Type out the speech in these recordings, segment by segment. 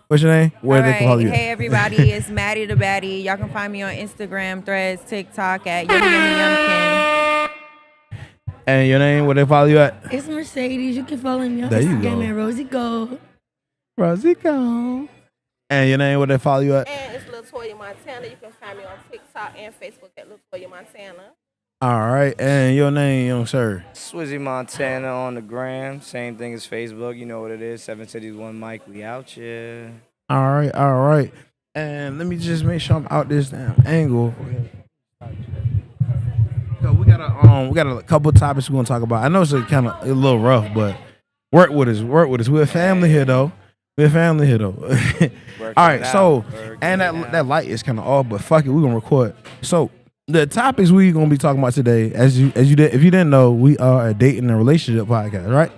What's your name? Where All they can follow right. you? Hey, everybody. It's Maddie the Baddie. Y'all can find me on Instagram, Threads, TikTok at Yummy Yummy Yumkin. And your name? Where they follow you at? It's Mercedes. You can follow me on There you Instagram go. at Rosie Gold. Rosico. And your name? Where they follow you at? And it's Latoya Montana. You can find me on TikTok and Facebook at Latoya Montana. All right. And your name, young sir? Swizzy Montana on the gram. Same thing as Facebook. You know what it is. 7 Cities, 1 Mic. We out here. All right. All right. And let me just make sure I'm out this damn angle. So we got a couple topics we're gonna talk about. I know it's kind of a little rough, but work with us. Work with us. We're a family here though. All right. So and that light is kind of off, but fuck it, we're gonna record. So the topics we gonna be talking about today, if you didn't know, we are a dating and relationship podcast, right?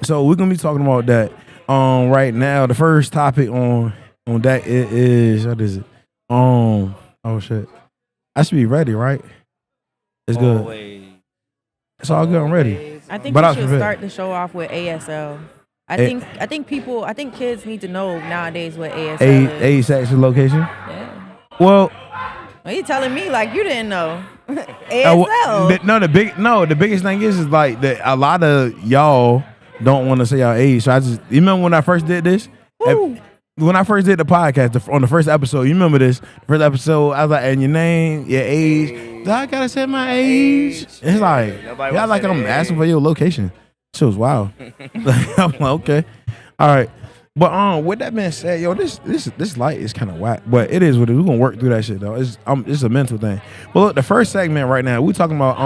So we're gonna be talking about that. Right now, the first topic on that is what is it? Oh shit, I should be ready, right? It's good. Always. It's all good. I'm ready. I think But I we was should prepared. start the show off with ASL. I think kids need to know nowadays what ASL is. Age, sex, and location. Yeah. Well, Well, you telling me like you didn't know. the ASL. biggest thing is like that a lot of y'all don't want to say y'all age. So you remember when I first did this? Woo. When I first did the podcast on the first episode, you remember this? First episode, I was like, and your name, your age. Do I gotta say my age? It's like, Nobody yeah, wants like to say I'm their asking age. for your location. Shit was wild. I'm like, okay, all right. But with that being said, yo, this light is kind of whack, but it is what it is. We're gonna work through that shit though. It's a mental thing. But look, the first segment right now, we talking about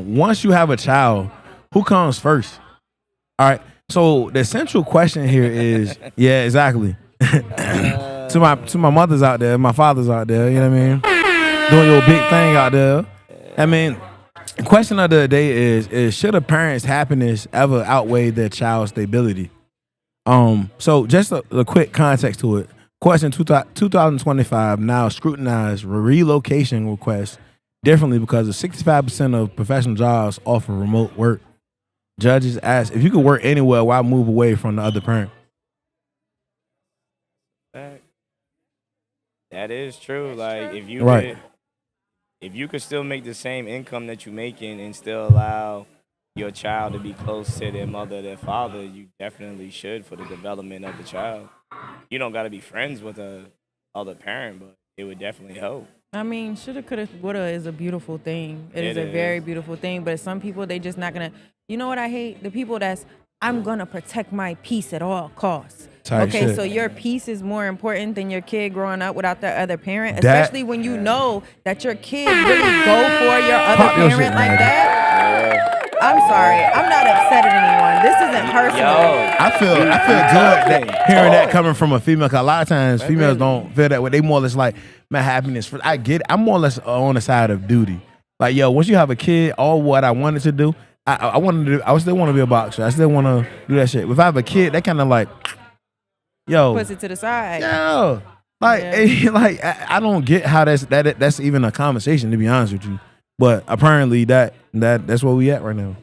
once you have a child, who comes first? All right. So the central question here is, yeah, exactly. to my mothers out there, my fathers out there, you know what I mean? Doing your big thing out there. I mean, the question of the day is should a parent's happiness ever outweigh their child's stability? So just a quick context to it. Question 2025 now scrutinize relocation requests differently because of 65% of professional jobs offer remote work. Judges ask if you could work anywhere, why move away from the other parent? That is true. Like if you Right. if you could still make the same income that you're making and still allow your child to be close to their mother, their father, you definitely should for the development of the child. You don't got to be friends with a other parent, but it would definitely help. I mean, shoulda, coulda, woulda is a beautiful thing. It is a very beautiful thing. But some people, they just not gonna. You know what I hate? The people that's I'm gonna protect my peace at all costs. Type Okay, shit. so your peace is more important than your kid growing up without their other parent, That- especially when you know that your kid really go for your other Pop your parent shit, like man. that. I'm sorry, I'm not upset at anyone. This isn't personal. I feel good that hearing that coming from a female. Cause a lot of times females don't feel that way. They more or less like my happiness. I get it. I'm more or less on the side of duty. Like yo, once you have a kid, all what I wanted to do, I wanted to do. I still want to be a boxer. I still want to do that shit. If I have a kid, that kind of like, yo, Puts it to the side. yeah, like like I don't get how that's even a conversation to be honest with you. But apparently that's where we at right now.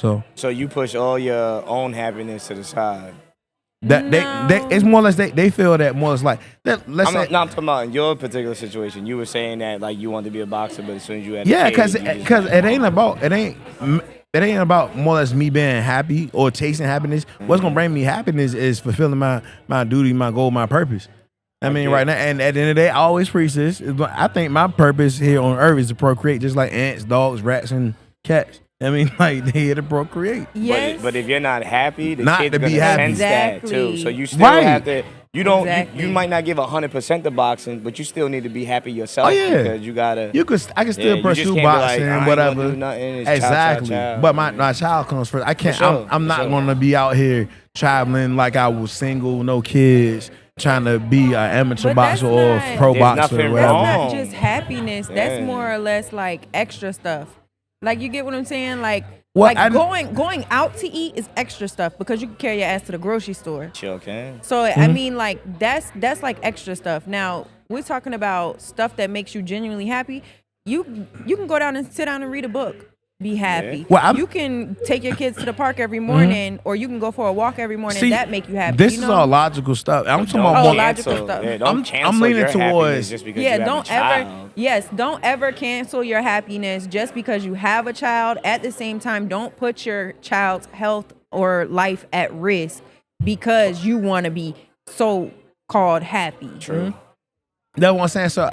So So you push all your own happiness to the side. that they it's more or less they feel that more or less like that. Let's say I'm talking about in your particular situation. You were saying that like you wanted to be a boxer, but as soon as you had yeah, a kid, because it ain't about more or less me being happy or tasting happiness. What's gonna bring me happiness is fulfilling my duty, my goal, my purpose. I mean, right now, and at the end of the day, I always preach this. I think my purpose here on earth is to procreate, just like ants, dogs, rats, and cats. I mean, like they here to procreate. Yes. But if you're not happy, the Not kid's to be gonna happy. sense that too. Exactly. So you still Right. have to. You don't. Exactly. You might not give 100% to boxing, but you still need to be happy yourself. Oh, yeah. Because you gotta. I can still Yeah, you just pursue can't be like, boxing, I ain't whatever. gonna do nothing. It's child, Exactly. child, child. But my child comes first. I can't. For sure, I'm for not sure. gonna be out here traveling like I was single, no kids, trying to be an amateur But that's boxer or not- pro There's boxer or nothing whatever. That's wrong. not just happiness. That's Yeah. more or less like extra stuff. Like you get what I'm saying? Like Well, going out to eat is extra stuff because you can carry your ass to the grocery store. Chill, can. So I mean, like that's like extra stuff. Now we're talking about stuff that makes you genuinely happy. You can go down and sit down and read a book. be happy. Well, you can take your kids to the park every morning, or you can go for a walk every morning. See, that make you happy. This you is know? all logical stuff. I'm talking about Oh, more logical cancel. stuff. Yeah, don't I'm cancel leaning your towards- happiness just because you have don't a child. don't ever cancel your happiness just because you have a child. At the same time, don't put your child's health or life at risk because you want to be so called happy. True. That's what I'm saying. So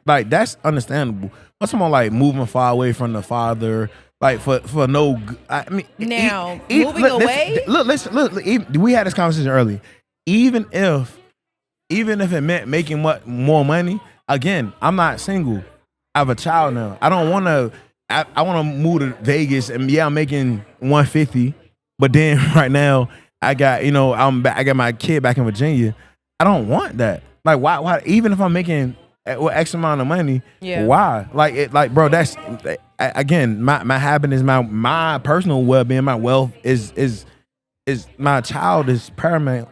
that's understandable. What's someone like moving far away from the father, like for no. I mean, Now, moving away? Listen, we had this conversation earlier. Even if it meant making more money, again, I'm not single. I have a child now. I don't want to. I want to move to Vegas, and I'm making 150, but then right now I got I got my kid back in Virginia. I don't want that. Like why? Even if I'm making X amount of money, why? Like bro, that's again my happiness, my personal well being, my wealth is my child is paramount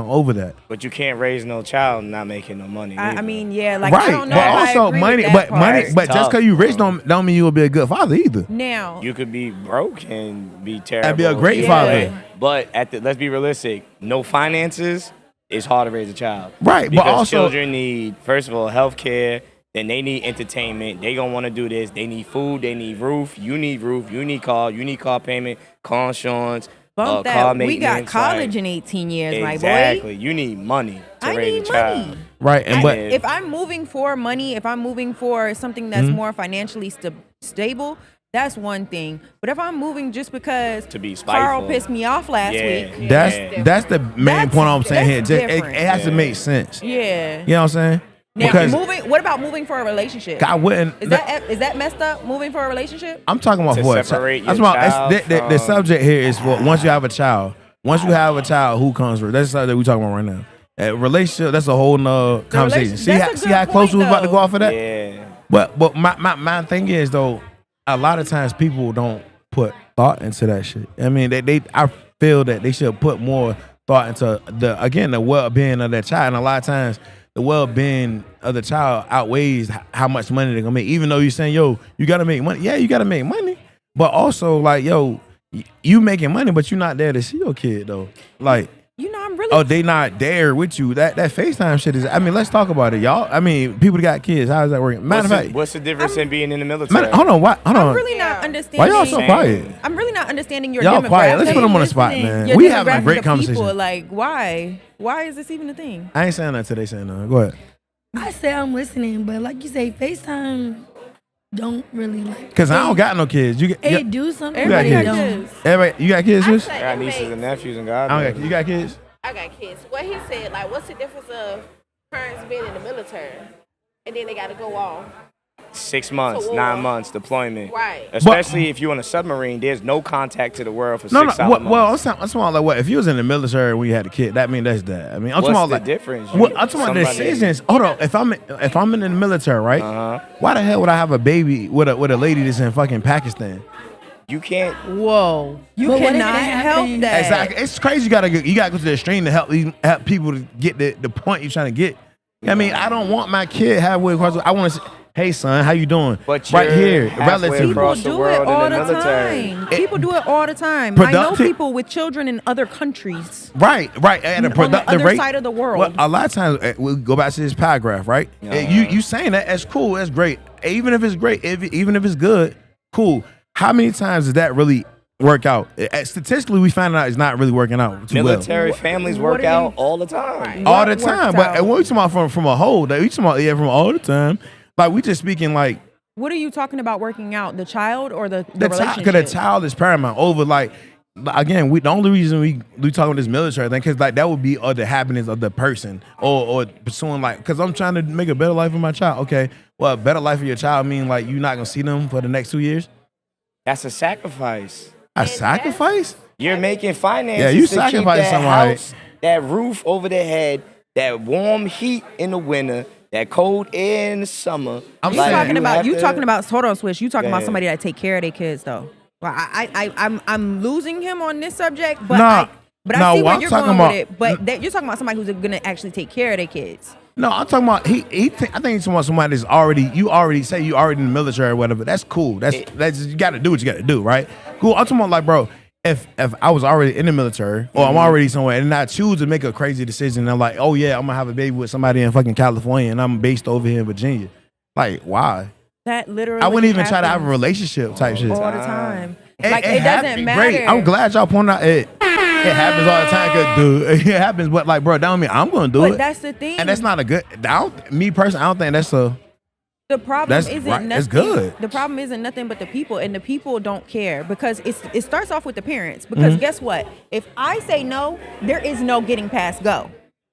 over that. But you can't raise no child not making no money. I either. mean, yeah, like Right, I don't know. but if I also agree money, with that part. That's just because you rich don't mean you will be a good father either. Now, You could be broke and be terrible. And be a great Yeah. father. But let's be realistic. No finances, it's hard to raise a child. Right, but Because also- children need, first of all, health care. Then they need entertainment. They gonna want to do this. They need food. They need roof. You need roof. You need car. You need car payment, car insurance, bump car that. maintenance. We got college like, in 18 years, my boy. exactly. You need money to I raise need a child. money. Right, and but If I'm moving for money, if I'm moving for something that's Mm-hmm. more financially stable, that's one thing. But if I'm moving just because To be Carl spiteful. pissed me off last Yeah. week, that's the main That's- point I'm saying here. that's Just, it different. has to make sense. yeah. You know what I'm saying? Now, Because what about moving for a relationship? I wouldn't. Is that messed up? Moving for a relationship? I'm talking about To for a separate child. That's your my. child The from- subject here is for once you have a child. Once you have a child, who comes first? That's the subject we're talking about right now. Relationship. That's a whole nother conversation. See that's a how good close we was point, about to go off of that. Yeah. But my thing is though, a lot of times people don't put thought into that shit. I mean, I feel that they should put more thought into the well-being of their child. And a lot of times, the well-being of the child outweighs how much money they're gonna make. Even though you're saying, yo, you gotta make money. Yeah, you gotta make money. But also, like, yo, you making money, but you're not there to see your kid though. Like, I'm really. oh, they not there with you. That FaceTime shit is. I mean, let's talk about it, y'all. I mean, people that got kids. How is that working? Matter of fact, What's the difference in being in the military? man, hold on. Hold I'm on. really not Why understanding. y'all so quiet? I'm really not understanding your Y'all demographic. quiet. Let's put them on the spot, man. Your We having a demographic great of conversation. People, like, why? Why is this even a thing? I ain't saying that today. Saying that. Go ahead. I say I'm listening, but like you say, FaceTime don't really like. Cause I don't got no kids. You It got do something. Everybody got got don't. kids. everybody. You got kids, I sis? say I got it nieces makes- and nephews and I don't got. You got kids? I got kids. What he said, like, what's the difference of parents being in the military and then they got to go off? 6 months, To war. 9 months deployment. Right. Especially if you're on a submarine, there's no contact to the world for No, 6 no. solid Well, months. I'm talking about like what? If you was in the military when you had a kid, that mean that's that. I mean, I'm What's talking about the like difference? What, I'm talking about the Somebody- decisions. Hold on. If I'm in the military, right? Why the hell would I have a baby with a lady that's in fucking Pakistan? You can't. Whoa, you But what if cannot it help happens? that. Exactly. It's crazy. You gotta go to the extreme to help people to get the point you're trying to get. I mean, I don't want my kid halfway across. I want to say, hey son, how you doing? But right you're here, halfway relatively. People across the do it world in all the the military. time. People do it all the time. I know Productive- people with children in other countries. Right. At a On the productive other rate. side of the world. Well, a lot of times we'll go back to this paragraph, right? You saying that's cool, that's great. Even if it's great, even if it's good, cool. How many times does that really work out? Statistically, we found out it's not really working out too Military families What work do you- out all the time. well. All the What time. works But out? when we talking about from a whole, we talking about from all the time. Like we just speaking like What are you talking about working out? The child or the the child, relationship? because the child is paramount over like. Again, the only reason we talking about this military thing because like that would be the happiness of the person or pursuing like because I'm trying to make a better life for my child. Okay, well, a better life for your child mean like you're not gonna see them for the next 2 years. That's a sacrifice. A sacrifice? You're making finances. Yeah, you to keep sacrifice that somebody. house, that roof over their head, that warm heat in the winter, that cold air in the summer. I'm You saying talking about have to- talking about hold on, Swish. You talking about ahead. somebody that take care of their kids though. Well, I'm losing him on this subject, but Nah. I Nah, see what where I'm you're talking going about- with it. But you're talking about somebody who's gonna actually take care of their kids. No, I'm talking about I think he's talking about somebody that's already you already in the military or whatever. That's cool. That's you got to do what you got to do, right? Cool. I'm talking about like, bro, if I was already in the military or I'm already somewhere and I choose to make a crazy decision, and I'm like, oh yeah, I'm gonna have a baby with somebody in fucking California and I'm based over here in Virginia. Like, why? That literally I wouldn't even try to have a happens relationship type shit. all the time. It It doesn't matter. Great. I'm glad y'all pointed out it. It happens all the time, cause dude, it happens. But like, bro, that don't mean I'm gonna do it. But that's the thing. And that's not a good. Me personally, I don't think that's a. The problem That's isn't right. nothing. It's good. The problem isn't nothing but the people, and the people don't care because it starts off with the parents. Because Mm-hmm. guess what? If I say no, there is no getting past go.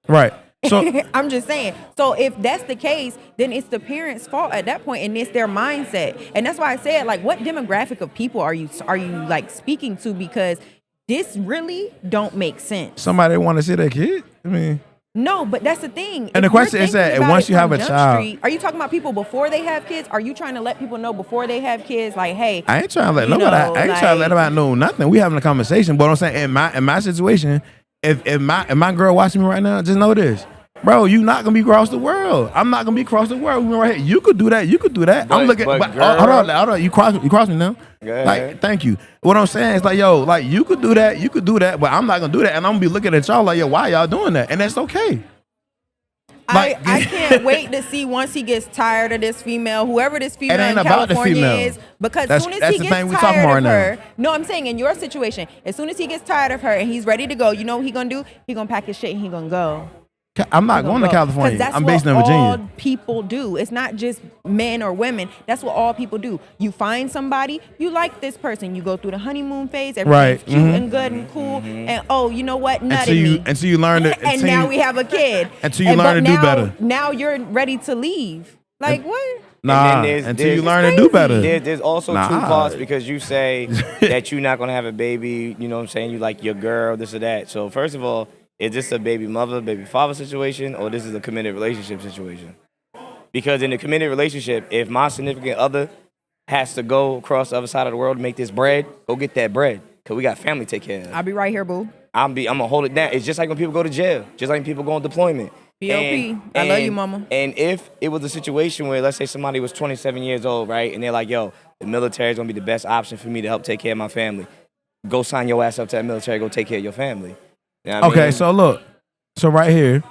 Right. So I'm just saying. So if that's the case, then it's the parents' fault at that point, and it's their mindset. And that's why I said, like, what demographic of people are you like speaking to? Because this really don't make sense. somebody want to see their kid. I mean, No, but that's the thing. And the If you're question is that thinking about once it you have from a Jump child- Street, are you talking about people before they have kids? Are you trying to let people know before they have kids, like, hey, I ain't trying to let you nobody. know, I ain't trying to let like- nobody know nothing. We having a conversation. But I'm saying in my situation, if my girl watching me right now, just know this. Bro, you not gonna be across the world. I'm not gonna be across the world. We right here. You could do that. You could do that. I'm looking. But, hold on. You cross me now. Go ahead. Like, thank you. What I'm saying is like, yo, like you could do that. You could do that. But I'm not gonna do that. And I'm gonna be looking at y'all like, yo, why y'all doing that? And that's okay. I can't wait to see once he gets tired of this female, whoever this female ain't in about the California female. is, because That's- soon as that's he the gets thing we talking tired about of right her, now. no, I'm saying in your situation, as soon as he gets tired of her and he's ready to go, you know what he gonna do? He gonna pack his shit and he gonna go. I'm not going to California. Because that's I'm based in what Virginia. all people do. It's not just men or women. That's what all people do. You find somebody, you like this person. You go through the honeymoon phase, everything's Right. cute and good and cool. And oh, you know what? Nutted me. Until you learn to. And now we have a kid. Until you learn to do better. Now you're ready to leave. Like what? Nah, And then until you learn to do better. There's also two Nah. parts because you say that you're not gonna have a baby. You know what I'm saying? You like your girl, this or that. So first of all, is this a baby mother, baby father situation, or this is a committed relationship situation? Because in a committed relationship, if my significant other has to go across the other side of the world to make this bread, go get that bread. Cause we got family to take care of. I'll be right here, boo. I'm gonna hold it down. It's just like when people go to jail, just like when people go on deployment. BOP. I love you, mama. And if it was a situation where, let's say somebody was 27 years old, right, and they're like, yo, the military is gonna be the best option for me to help take care of my family. Go sign your ass up to that military, go take care of your family. You know what I Okay, mean? so look, so right here,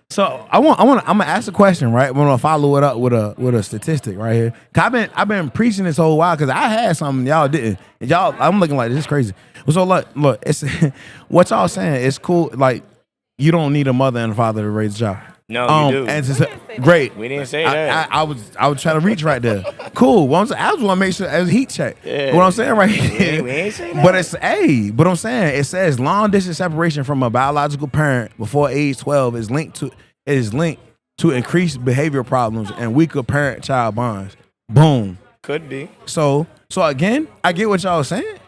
so I'm gonna ask a question, right? I'm gonna follow it up with a statistic right here. 'Cause I've been preaching this whole while because I had something y'all didn't, and y'all I'm looking like this is crazy. So look, it's what y'all saying. It's cool. Like you don't need a mother and a father to raise a child. No, you do. And it's great. We didn't say that. I was trying to reach right there. Cool. Well, I just want to make sure it was heat check. Yeah. What I'm saying right here. We ain't say that. But I'm saying it says long distance separation from a biological parent before age 12 is linked to increased behavior problems and weaker parent-child bonds. Boom. Could be. So again, I get what y'all saying,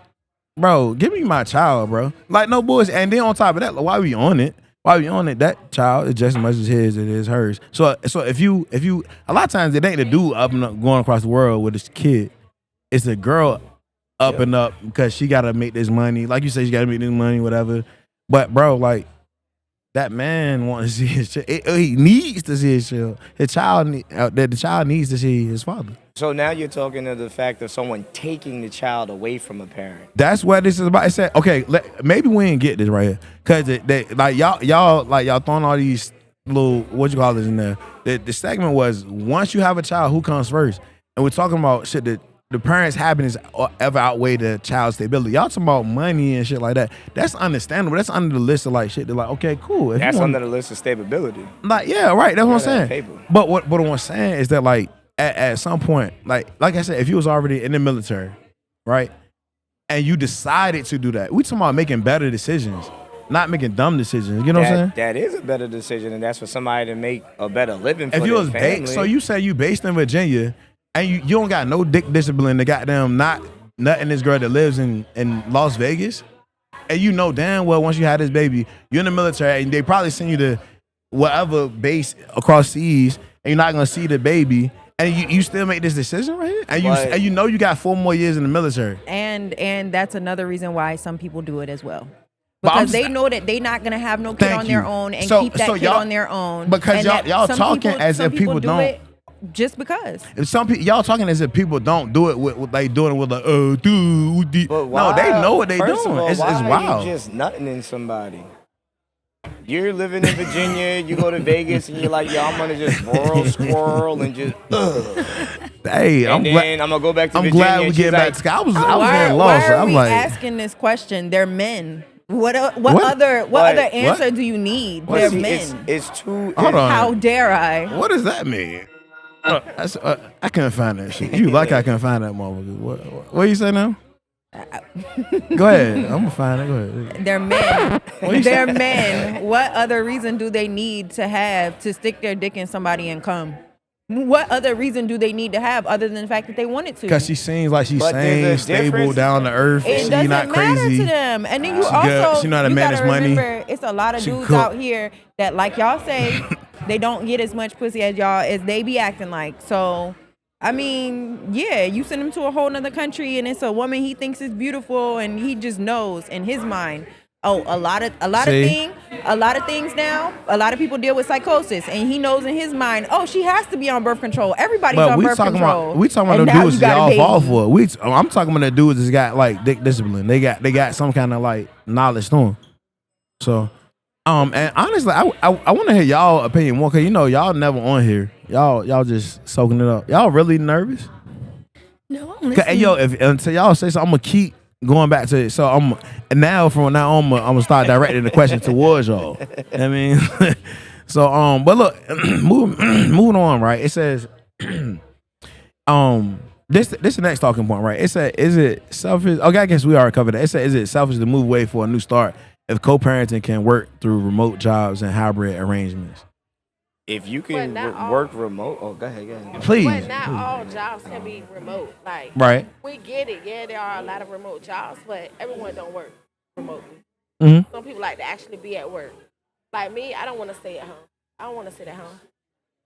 bro. Give me my child, bro. Like no boys. And then on top of that, like, why we on it? That child is just as much as his as it is hers. So if you a lot of times it ain't the dude up and up going across the world with his kid. It's the girl up and up because she gotta make this money. Like you say, she gotta make this money, whatever. But bro, like that man wants to see his child. He needs to see his child. The child needs to see his father. So now you're talking of the fact of someone taking the child away from a parent. That's what this is about. It said, okay, maybe we didn't get this right here, cause y'all throwing all these little what you call this in there. The segment was once you have a child, who comes first? And we're talking about shit that the parents' happiness ever outweigh the child's stability. Y'all talking about money and shit like that. That's understandable. That's under the list of like shit. They're like, okay, cool. If That's you under the list of stability. like, yeah, right. That's what I'm Yeah, saying. that paper. But what I'm saying is that like at some point, like I said, if you was already in the military, right, and you decided to do that, we talking about making better decisions, not making dumb decisions. You know what I'm saying? That is a better decision, and that's for somebody to make a better living for If you their was family. so you say you based in Virginia, and you don't got no dick discipline to goddamn not nutting this girl that lives in Las Vegas, and you know damn well once you have this baby, you're in the military, and they probably send you to whatever base across seas, and you're not gonna see the baby. And you still make this decision right here, and you got 4 more years in the military. And that's another reason why some people do it as well. But I'm because they s- know that they're not gonna have no kid Thank on their you. own and So- keep that so kid y'all- on their own. because and y'all- that y'all some talking as some if people do don't. it just because. If some people, y'all talking as if people don't do it with like doing it with like, dude. But No, they know what they first doing. Of all, It's why wild. Are you just nutting in somebody? You're living in Virginia, you go to Vegas, and you're like, yo, I'm gonna just squirrel and just. Hey, And I'm then glad. I'm gonna go back to I'm Virginia. glad we and get she's back like, to Scott. I was Why, getting why lost. are I'm we like, asking this question? They're men. What What? other What? answer do you need? What? They're see, men. it's too. hold on. How dare I? What does that mean? I couldn't find that shit. You like I couldn't find that motherfucker. What you say now? Go ahead. I'm gonna find it. Go ahead. They're men. you They're men. What other reason do they need to have to stick their dick in somebody and come? What other reason do they need to have other than the fact that they wanted to? Because she seems like she's But there's sane, a stable, difference. down to earth. It She doesn't not matter crazy. to them. And then you She also good. She know how to you manage gotta money. remember it's a lot of She dudes cook. out here that, like y'all say, they don't get as much pussy as y'all as they be acting like. So I mean, yeah, you send him to a whole nother country and it's a woman he thinks is beautiful and he just knows in his mind. Oh, a lot of things now. A lot of people deal with psychosis, and he knows in his mind. Oh, she has to be on birth control. Everybody's But on we birth talking control. about And the now dudes you that got a y'all baby. fall for. I'm talking about the dudes that's got like dick discipline. They got some kind of like knowledge to them. So, and honestly, I want to hear y'all opinion more because y'all never on here. Y'all just soaking it up. Y'all really nervous? No, I'm Hey, listening. yo, if until y'all say so, I'm gonna keep going back to it. So and now from now on, I'm gonna start directing the question towards y'all. I mean, so but look, moving on, right? It says, this the next talking point, right? It said, is it selfish? Okay, I guess we already covered that. It said, is it selfish to move away for a new start if co-parenting can work through remote jobs and hybrid arrangements? if you can But not all- work remote, go ahead. Please, But not all jobs can be remote. Like, right? we get it. Yeah, there are a lot of remote jobs, but everyone don't work remotely. Mhm. Some people like to actually be at work. Like me, I don't want to stay at home. I don't want to sit at home.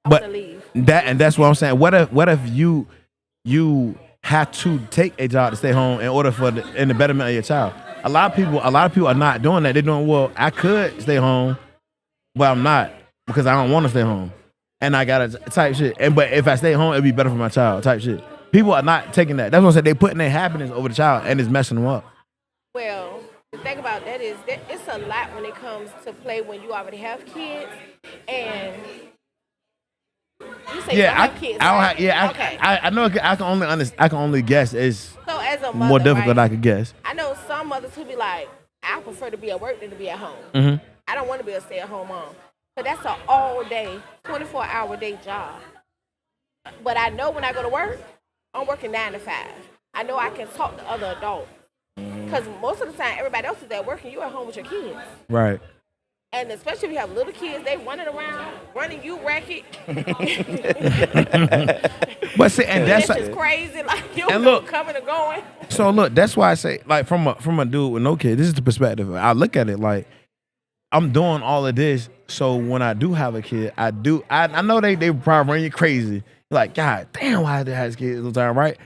I But want to leave. that's what I'm saying. What if you have to take a job to stay home in order for in the betterment of your child? A lot of people are not doing that. They're doing, well, I could stay home, but I'm not because I don't want to stay home, and I gotta type shit. But if I stay home, it'd be better for my child. Type shit. People are not taking that. That's what I said. They putting their happiness over the child, and it's messing them up. Well, the thing about that is that it's a lot when it comes to play when you already have kids. And you say you don't have kids, I don't right? have. Yeah, Okay. I know. I can only I can only guess. It's So as a mother, more difficult. right, I could guess. I know some mothers who be like, I prefer to be at work than to be at home. Mhm. I don't want to be a stay-at-home mom. But that's an all-day, 24-hour-day job. But I know when I go to work, I'm working 9 to 5. I know I can talk to other adults. Because most of the time, everybody else is at work and you're at home with your kids. Right. And especially if you have little kids, they running around, running you racket. But see, and That's that's just crazy. Like, you And know, look- coming and going. so look. That's why I say, like, from a dude with no kid. This is the perspective. I look at it like I'm doing all of this. So when I do have a kid, I know they probably run you crazy. Like, God damn, why they have kids all the time, right?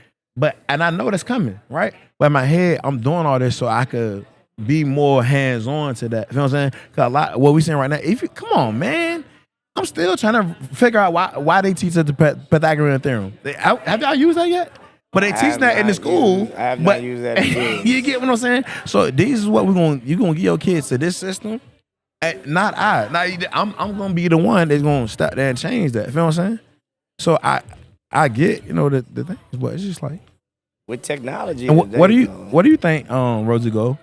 And I know that's coming, right? But in my head, I'm doing all this so I could be more hands on to that. You know what I'm saying? Cause a lot what we saying right now. If you come on, man, I'm still trying to figure out why they teach us the Pythagorean theorem. Have y'all used that yet? But they I teach have that in the not school. used- I have not but- used that in years. You get what I'm saying? So this is what you're gonna give your kids to this system. And not I. I'm gonna be the one that's gonna stop there and change that. You know what I'm saying? So I get, the thing, but it's just like. With technology, And what do today, you though, what do you think, Rosie Go?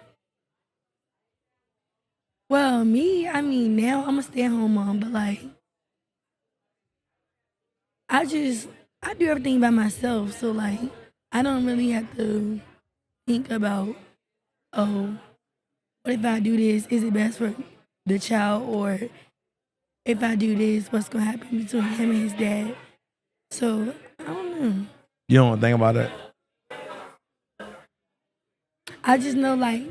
Well, me, I mean, now I'm a stay-at-home mom, but like, I do everything by myself. So like, I don't really have to think about, oh, what if I do this? Is it best for the child? Or if I do this, what's gonna happen between him and his dad? So I don't know. You don't think about that? I just know, like,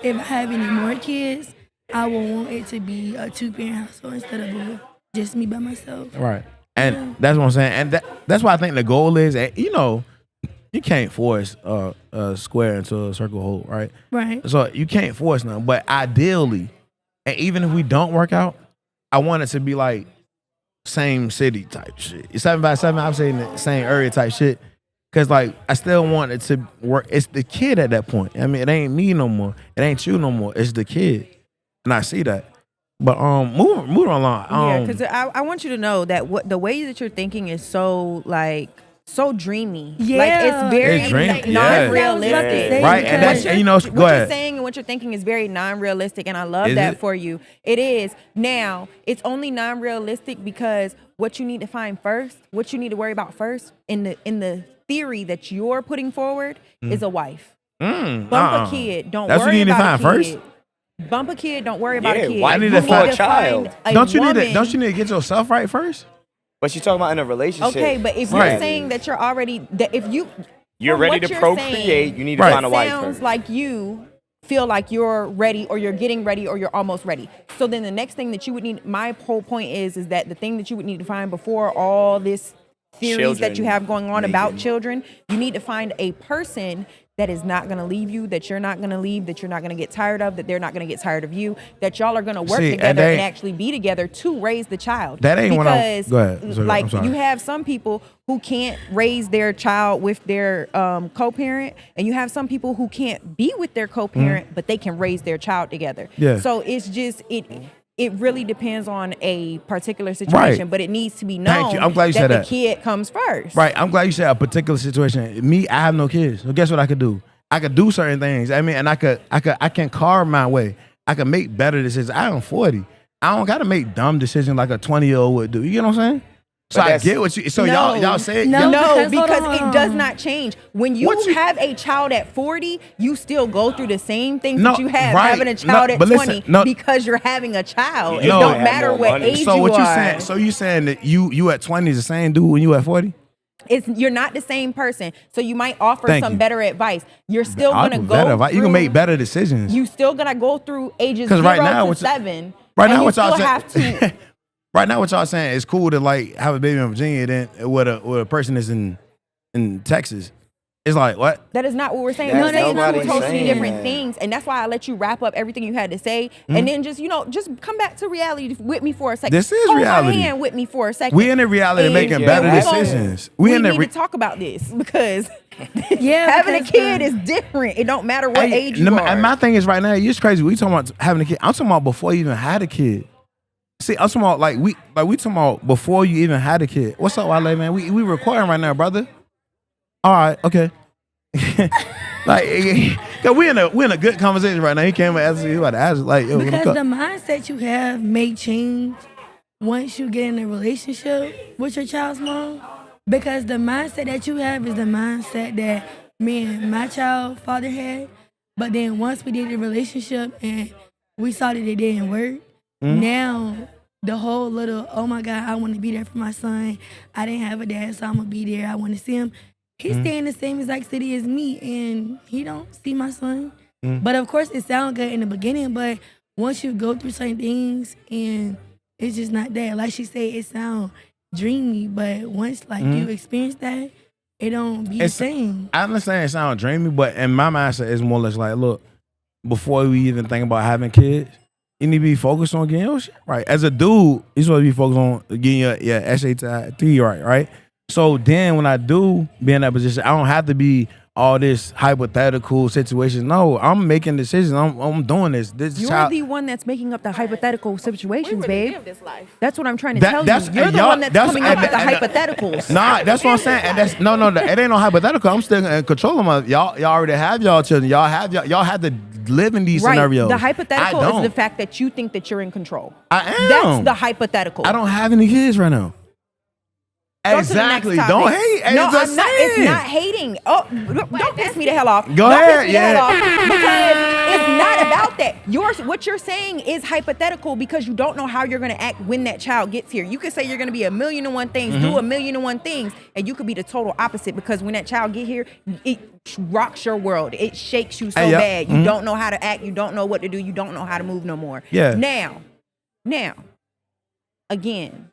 if I have any more kids, I will want it to be a 2-parent household instead of just me by myself. Right. And that's what I'm saying. And that's why I think the goal is, you can't force a square into a circle hole, right? Right. So you can't force nothing. But ideally, and even if we don't work out, I want it to be like same city type shit. 7x7, I'm saying the same area type shit. Cause like I still want it to work. It's the kid at that point. I mean, it ain't me no more. It ain't you no more. It's the kid, and I see that. But moving along. Yeah, because I want you to know that the way that you're thinking is so like so dreamy. Yeah. Like it's very It's dreamy, like, yeah. non-realistic. Yeah. Right, and that's What go you're ahead. saying and what you're thinking is very non-realistic, and I love Is that it? for you. It is. Now, it's only non-realistic because what you need to find first, what you need to worry about first in the theory that you're putting forward is a wife. Bump a kid. Don't That's what worry you need to about find a kid. first? Bump a kid. Don't worry about Yeah, a kid. why need You to find a child? a Don't you woman. need to get yourself right first? But you talking about in a relationship. Okay, but if Right. you're saying that you're already that if you're from ready what to you're procreate, saying, you need to Right. find a wife sounds first. like you feel like you're ready or you're getting ready or you're almost ready. So then the next thing that you would need, my whole point is that the thing that you would need to find before all this theories that you have going on about children, you need to find a person that is not going to leave you, that you're not going to leave, that you're not going to get tired of, that they're not going to get tired of you, that y'all are going to work See, together and and actually be together to raise the child. That ain't what I'm- because go ahead. I'm sorry. like I'm sorry. you have some people who can't raise their child with their co-parent, and you have some people who can't be with their co-parent, but they can raise their child together. Yeah. So it's just it really depends on a particular situation, Right. but it needs to be Thank known you. I'm glad you said the that. kid comes first. Right. I'm glad you said a particular situation. Me, I have no kids. So guess what I could do? I could do certain things. I mean, and I can carve my way. I can make better decisions. I am 40. I don't gotta make dumb decisions like a 20-year-old would do. You know what I'm saying? So But I that's- get what you. So No. y'all say No. No, Because- because hold on. it does not change. When you What you- have a child at 40, you still go through the same things No, that you have right. having a child No, at but listen, 20 no. because you're having a child. It No. don't Have matter more what money. age So you what you are. saying? So you saying that you at 20 is the same dude when you at 40? You're not the same person. So you might offer Thank some you. better advice. You're still I'll gonna do go better. through, You can make better decisions. You still gonna go through ages 'Cause 0 right now, to what's- 7. Right and now, you what y'all still have saying? to. Right now, what y'all saying? It's cool to like have a baby in Virginia than with a person that's in Texas. It's like what? That is not what we're saying. That's We're saying two nobody's totally saying different that. things, and that's why I let you wrap up everything you had to say, Hmm? and then just just come back to reality with me for a second. This is Hold reality. my hand with me for a second. We in the reality And- making and better we gonna- decisions. We in the need to talk about this because Yeah, having a because, kid is different. It don't matter what age you and are. my thing is right now, it's crazy. We talking about having a kid. I'm talking about before you even had a kid. See, I'm talking about we talking about before you even had a kid. What's up, Wale, man? We recording right now, brother. All right, okay. Cause we in a good conversation right now. He came and asked me about to ask like, yo, Because what the up? mindset you have may change once you get in a relationship with your child's mom. Because the mindset that you have is the mindset that me and my child father had. But then once we did the relationship and we saw that it didn't work, now the whole little, oh my God, I want to be there for my son. I didn't have a dad, so I'm going to be there. I want to see him. He's staying in the same exact city as me, and he don't see my son. But of course, it sounds good in the beginning, but once you go through certain things, and it's just not that. Like she said, it sounds dreamy, but once you experience that, it don't be the It's- same. I understand it sounds dreamy, but in my mindset, it's more or less like, look, before we even think about having kids, you need to be focused on getting your shit right. As a dude, you're supposed to be focused on getting your SAT right? So then when I do be in that position, I don't have to be all this hypothetical situation. No, I'm making decisions. I'm doing this. This You're child, the one that's making up the hypothetical We situations, really babe. live this life. That's what I'm trying to That- tell that's- you. You're the y'all- one that's that's- coming up with the and- hypotheticals. Nah, that's what I'm saying. And that's no, it ain't no hypothetical. I'm still in control of my y'all already have y'all children. Y'all have to live in these Right. scenarios. The hypothetical I is the don't. fact that you think that you're in control. I am. That's the hypothetical. I don't have any kids right now. Go to the next Exactly. topic. Don't hate. No, It's just I'm not. It's saying. not hating. Oh, don't piss me the hell off. Go Don't ahead, piss me the hell yeah. off because it's not about that. What you're saying is hypothetical because you don't know how you're going to act when that child gets here. You could say you're going to be 1,000,001 things, Mm-hmm. do 1,000,001 things, and you could be the total opposite because when that child get here, it rocks your world. It shakes you so Hey, yep. bad. You don't know how to act. You don't know what to do. You don't know how to move no more. Yeah. Now, again.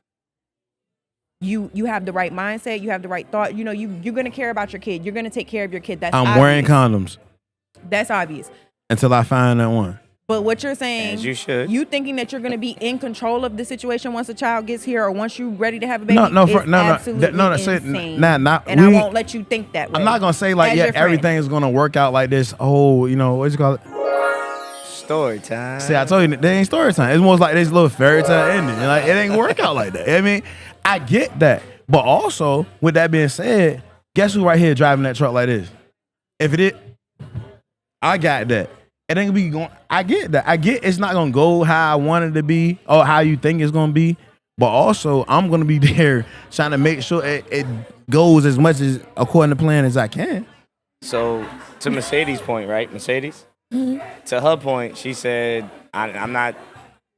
you have the right mindset, you have the right thought. You know, you're gonna care about your kid. You're gonna take care of your kid. That's I'm wearing condoms That's obvious. until I find that one. But what you're saying, As you should. you thinking that you're going to be in control of the situation once a child gets here or once you're ready to have a baby, No, is absolutely say, insane. not. And I won't let you think that way. I'm not gonna say like, As yeah, your friend. everything's gonna work out like this. Oh, you know what you call it? Story time. See, I told you, they ain't story time. It's more like this little fairy tale ending. Like, it ain't work out like that. I mean, I get that. But also, with that being said, guess who right here driving that truck like this? If it is, I got that. It ain't gonna be going. I get that. I get it's not gonna go how I want it to be or how you think it's gonna be. But also, I'm gonna be there trying to make sure it goes as much as according to plan as I can. So to Mercedes' point, right? Mercedes? To her point, she said, I'm not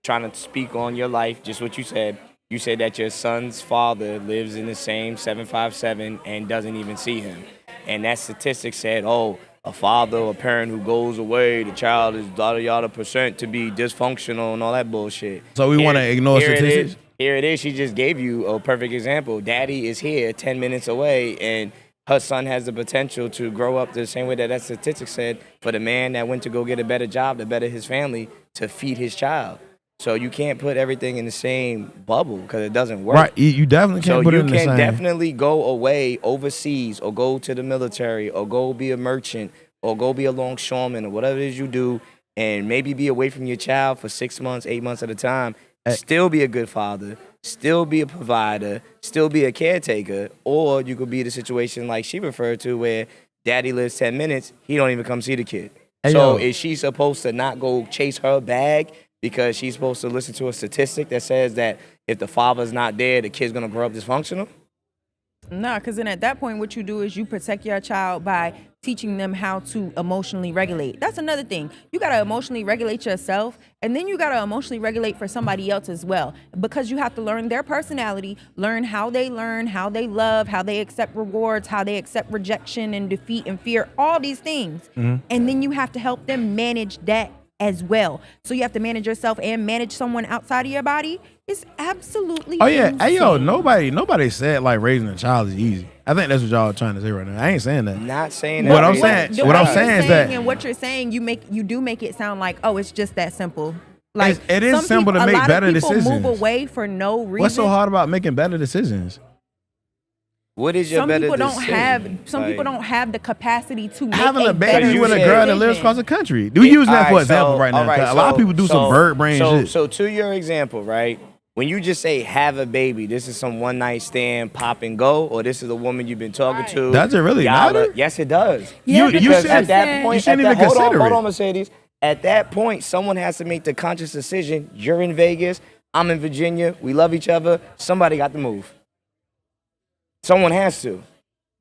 trying to speak on your life, just what you said. You said that your son's father lives in the same 757 and doesn't even see him. And that statistic said, oh, a father or a parent who goes away, the child is yada percent to be dysfunctional and all that bullshit. So we want to ignore statistics? Here it is. She just gave you a perfect example. Daddy is here 10 minutes away, and her son has the potential to grow up the same way that statistic said for the man that went to go get a better job to better his family to feed his child. So you can't put everything in the same bubble because it doesn't work. Right, you definitely can't put it in the same. So you can definitely go away overseas or go to the military or go be a merchant or go be a longshoreman or whatever it is you do and maybe be away from your child for 6 months, 8 months at a time, still be a good father, still be a provider, still be a caretaker, or you could be the situation like she referred to where daddy lives 10 minutes, he don't even come see the kid. So is she supposed to not go chase her bag because she's supposed to listen to a statistic that says that if the father's not there, the kid's gonna grow up dysfunctional? No, because then at that point, what you do is you protect your child by teaching them how to emotionally regulate. That's another thing. You got to emotionally regulate yourself, and then you got to emotionally regulate for somebody else as well, because you have to learn their personality, learn, how they love, how they accept rewards, how they accept rejection and defeat and fear, all these things. And then you have to help them manage that as well. So you have to manage yourself and manage someone outside of your body. It's absolutely insane. Hey, yo, nobody said like raising a child is easy. I think that's what y'all are trying to say right now. I ain't saying that. Not saying that. What I'm saying is that, and what you're saying, you do make it sound like, oh, it's just that simple. Like it is simple to make better decisions. Move away for no reason. What's so hard about making better decisions? What is your better decision? Some people don't have the capacity to make having a better baby with a decision. girl that lives across the country. We use that for example right now. A lot of people do some bird brain shit. So to your example, right? When you just say have a baby, this is some one night stand, pop and go, or this is a woman you've been talking to. Does it really matter? Yes, it does. Yeah, you should, at that point, you shouldn't even consider hold on, Mercedes. At that point, someone has to make the conscious decision. You're in Vegas. I'm in Virginia. We love each other. Somebody got to move. Someone has to.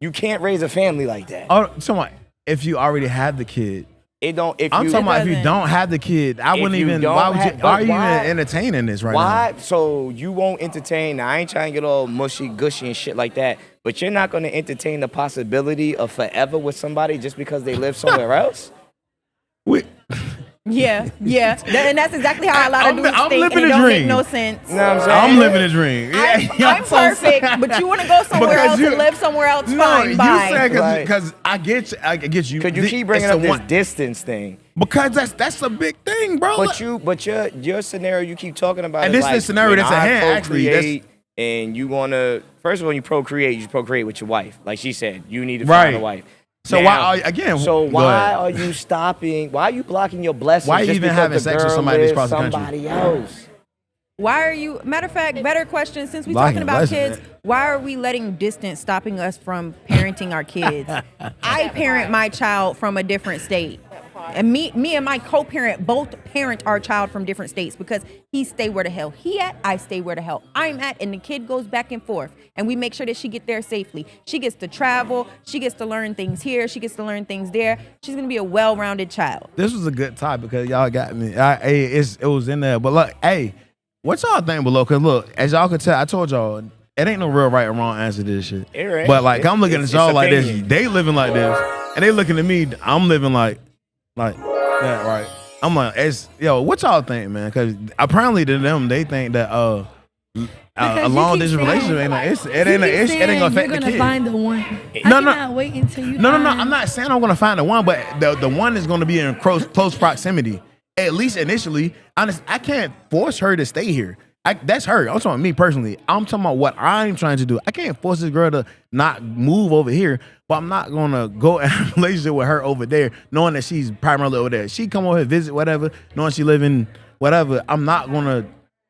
You can't raise a family like that. Oh, someone. If you already have the kid, I'm talking about if you don't have the kid. I wouldn't even. Why are you even entertaining this right now? Why? So you won't entertain. Now, I ain't trying to get all mushy gushy and shit like that. But you're not going to entertain the possibility of forever with somebody just because they live somewhere else. Yeah, and that's exactly how a lot of dudes think, and it don't make no sense. You know what I'm saying? I'm living a dream. I'm perfect, but you want to go somewhere else and live somewhere else. Fine, bye. You said because I get you. Because you keep bringing up this distance thing. Because that's a big thing, bro. But your scenario you keep talking about, and is this like, is the scenario that's at hand. Actually, and you want to first of all you procreate with your wife, like she said. You need to find a wife. So why are you stopping? Why are you blocking your blessings? Why are you even having sex with somebody across the country? Somebody else. Why are you? Matter of fact, better question. Since we're talking about kids, why are we letting distance stopping us from parenting our kids? I parent my child from a different state, and me and my co-parent both parent our child from different states because he stay where the hell he at, I stay where the hell I'm at, and the kid goes back and forth, and we make sure that she get there safely. She gets to travel, she gets to learn things here, she gets to learn things there. She's gonna be a well-rounded child. This was a good topic because y'all got me. It was in there, but look, hey. What y'all think below? Because look, as y'all can tell, I told y'all, it ain't no real right or wrong answer to this shit. But like, I'm looking at y'all like this. They living like this. And they looking at me, I'm living like that, right? I'm like, what y'all think, man? Because apparently to them, they think that Because long you keep distance saying- relationship ain't an issue. It You ain't an keep issue. It ain't saying gonna affect you're the gonna kid. find the one. No, I no. cannot wait until you. No. find- I'm not saying I'm gonna find the one, but the one is gonna be in close proximity. At least initially. Honest, I can't force her to stay here. That's her. I'm talking about me personally. I'm talking about what I'm trying to do. I can't force this girl to not move over here, but I'm not gonna go in a relationship with her over there, knowing that she's primarily over there. She come over here, visit, whatever, knowing she live in whatever. I'm not gonna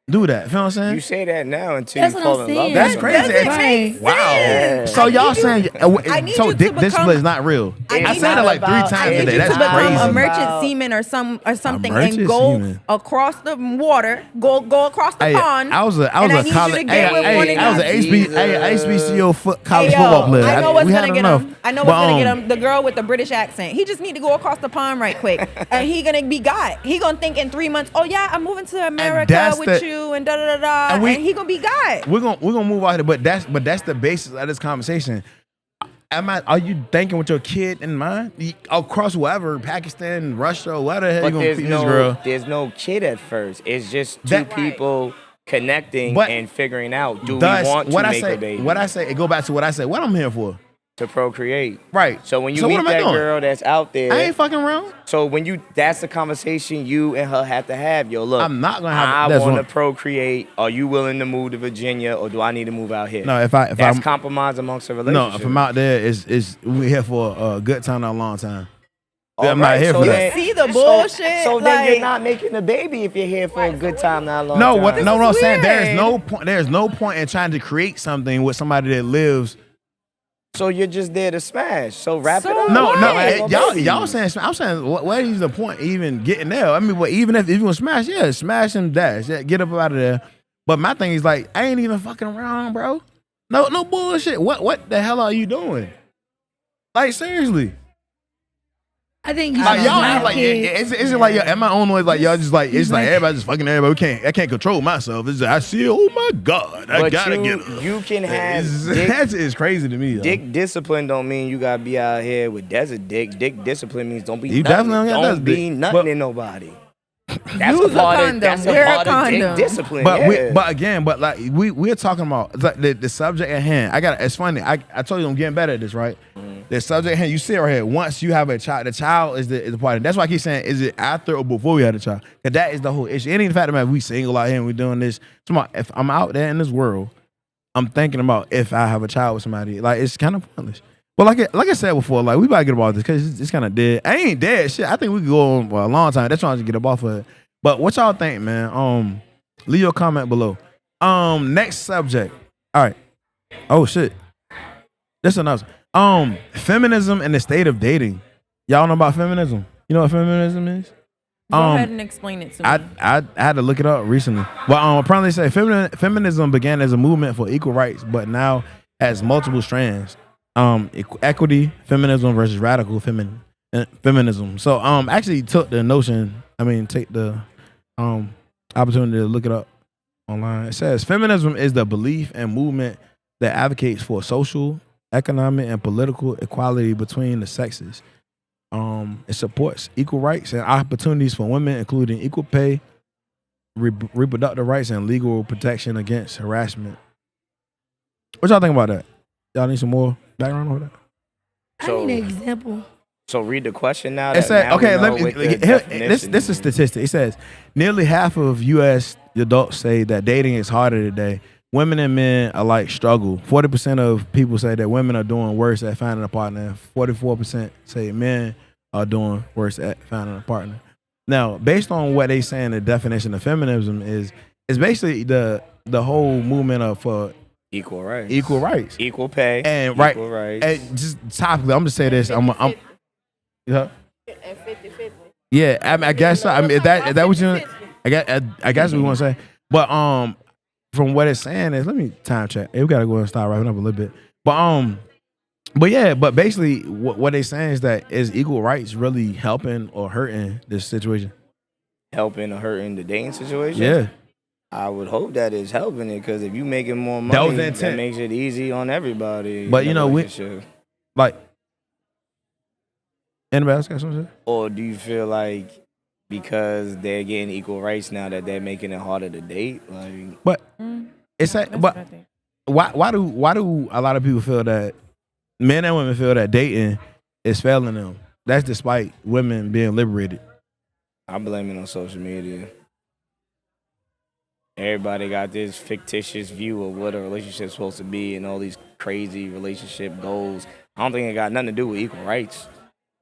do that. You feel what I'm saying? You say that now until That's you what fall I'm in love saying. with That's somebody. crazy. Doesn't Right. make Wow. sense. So I y'all need you- saying I need so you to dick discipline become- is not real. I I need said you- it like 3 I times I need today. you That's to become crazy. a merchant About- seaman or something merchant and go seaman. across the water, go across the Hey, pond. I was a and I need you college. to get with one of I was these. an HBCU college Hey, yo, football player. I know what's we had gonna get enough. him. I know But, what's gonna get him. The girl with the British accent. He just need to go across the pond right quick, and he gonna be got. He gonna think in 3 months. Oh yeah, I'm moving to America that's with the- you, and da da da da. And And, we- he gonna be got. We're gonna move out here, but that's the basis of this conversation. Are you thinking with your kid in mind? Across wherever, Pakistan, Russia, whatever the hell you But gonna there's feed this girl? there's no kid at first. It's just two That- people connecting But and figuring out, do Thus, we want to what I make say, a baby? What I say, it go back to what I said. What I'm here for, to procreate. right? So when you what meet am I that doing? girl that's out there, I ain't fucking around. so when that's the conversation you and her have to have. Yo, look, I'm not gonna have- I that's want to one- procreate. Are you willing to move to Virginia, or do I need to move out here? No, if that's I'm compromise amongst a relationship. no, if I'm out there, is we here for a good time, not a long time. All I'm not right, here so for then- that. See the so- bullshit? So, then you're Like- not making a baby if you're here for a good time, not a long No, time. what? No, I'm saying there's weird. no point. There's no point in trying to create something with somebody that lives. So you're just there to smash. So wrap So it up. No, no, Right. y'all saying. I'm saying, what is the point even getting there? I mean, but even if you want to smash, yeah, smash and dash, yeah, get up out of there. But my thing is like, I ain't even fucking around, bro. No bullshit. What the hell are you doing? Like seriously. I think you Like should y'all have act like kids. is it like am I on like y'all just like it's like everybody just fucking everybody. I can't control myself. It's I see it. Oh my god, I But gotta you, get her. you can have That is crazy to me. Though. dick discipline. Don't mean you gotta be out here with desert dick. Dick discipline means don't be You nothing. definitely don't got Don't desert be dick. nothing But- in nobody. That's Use a a part condom. of that's a Wear a part of dick condom. discipline. But yeah. but like we're talking about like the subject at hand. It's funny. I told you I'm getting better at this, right? The subject at hand. You see it right here. Once you have a child, the child is the part. That's why I keep saying, is it after or before we had a child? Because that is the whole issue. It ain't the fact that we single out here and we doing this. If I'm out there in this world, I'm thinking about if I have a child with somebody. Like it's kind of pointless. But like I said before, like we about to get about this because it's kind of dead. I ain't dead. Shit, I think we could go on for a long time. That's why I just get up off of it. But what y'all think, man? Leave your comment below. Next subject. All right. Oh shit. This another. Feminism and the state of dating. Y'all know about feminism? You know what feminism is? Go ahead and explain it to me. I had to look it up recently. But apparently say feminism began as a movement for equal rights, but now has multiple strands. Equity, feminism versus radical feminism. So actually took the notion, take the opportunity to look it up online. It says feminism is the belief and movement that advocates for social, economic, and political equality between the sexes. It supports equal rights and opportunities for women, including equal pay, reproductive rights, and legal protection against harassment. What y'all think about that? Y'all need some more background on that? I need an example. So read the question now. It said, now we okay, know let me. what the This definition is a is. statistic. It says nearly half of U.S. adults say that dating is harder today. Women and men alike struggle. 40% of people say that women are doing worse at finding a partner. 44% say men are doing worse at finding a partner. Now, based on what they saying, the definition of feminism is basically the whole movement of Equal rights. equal rights. Equal pay. And equal rights. and just topically, I'm just say this. I'm yeah. And 50-50. Yeah, I guess so. Is that what you? I guess we want to say. But from what it's saying is, let me time check. Hey, we gotta go and start wrapping up a little bit. But basically, what they saying is that is equal rights really helping or hurting this situation? Helping or hurting the dating situation? Yeah. I would hope that is helping it, because if you making more That was money, the that intent. makes it easy on everybody. But in you a know, relationship. Like, anybody else got something to say? Or do you feel like because they're getting equal rights now that they're making it harder to date? Like, But It's That's but what I think. why do a lot of people feel that men and women feel that dating is failing them? That's despite women being liberated. I blame it on social media. Everybody got this fictitious view of what a relationship's supposed to be and all these crazy relationship goals. I don't think it got nothing to do with equal rights.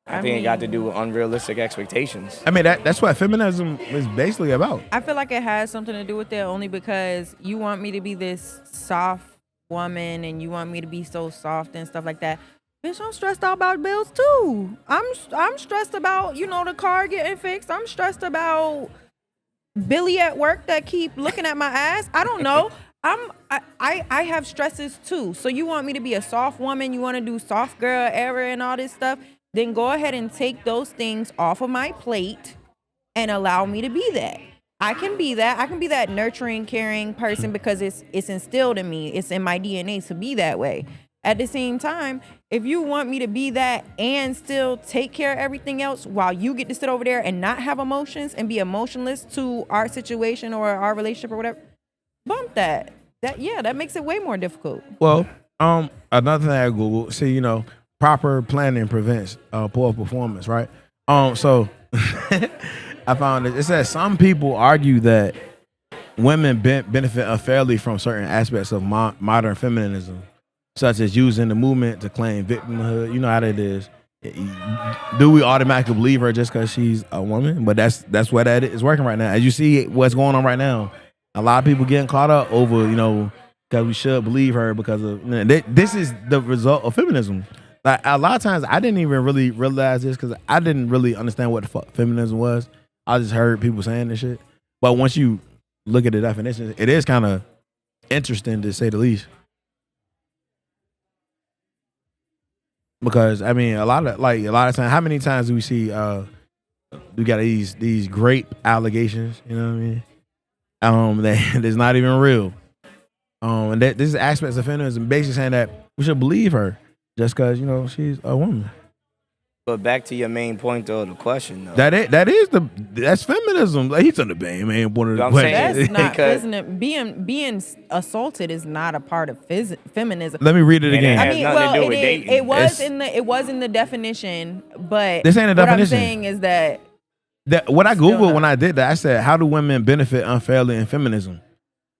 I think it got to do with unrealistic expectations. I mean, that's what feminism is basically about. I feel like it has something to do with it only because you want me to be this soft woman and you want me to be so soft and stuff like that. Bitch, I'm stressed out about bills too. I'm stressed about, the car getting fixed. I'm stressed about Billy at work that keep looking at my ass. I don't know. I have stresses too. So you want me to be a soft woman? You want to do soft girl era and all this stuff? Then go ahead and take those things off of my plate and allow me to be that. I can be that. I can be that nurturing, caring person because it's instilled in me. It's in my DNA to be that way. At the same time, if you want me to be that and still take care of everything else while you get to sit over there and not have emotions and be emotionless to our situation or our relationship or whatever, bump that. That makes it way more difficult. Well, another thing I Googled, see, proper planning prevents poor performance, right? So I found it says some people argue that women benefit unfairly from certain aspects of modern feminism, such as using the movement to claim victimhood. You know how that is. Do we automatically believe her just because she's a woman? But that's what that is working right now. As you see what's going on right now, a lot of people getting caught up over, because we should believe her because of this is the result of feminism. Like a lot of times, I didn't even really realize this because I didn't really understand what the fuck feminism was. I just heard people saying this shit. But once you look at the definition, it is kind of interesting to say the least. Because I mean, a lot of times, how many times do we see we got these grape allegations? You know what I mean? That's not even real. And this is aspects of feminism basically saying that we should believe her just because she's a woman. But back to your main point though, the question though. That's feminism. Like he's on the band, man. One of the That's not Because- isn't it? Being assaulted is not a part of feminism. Let me read it again. Has nothing to do with dating. it was It's- it was in the definition, but This ain't a what I'm definition. saying is that What I Still Googled not. when I did that, I said, how do women benefit unfairly in feminism?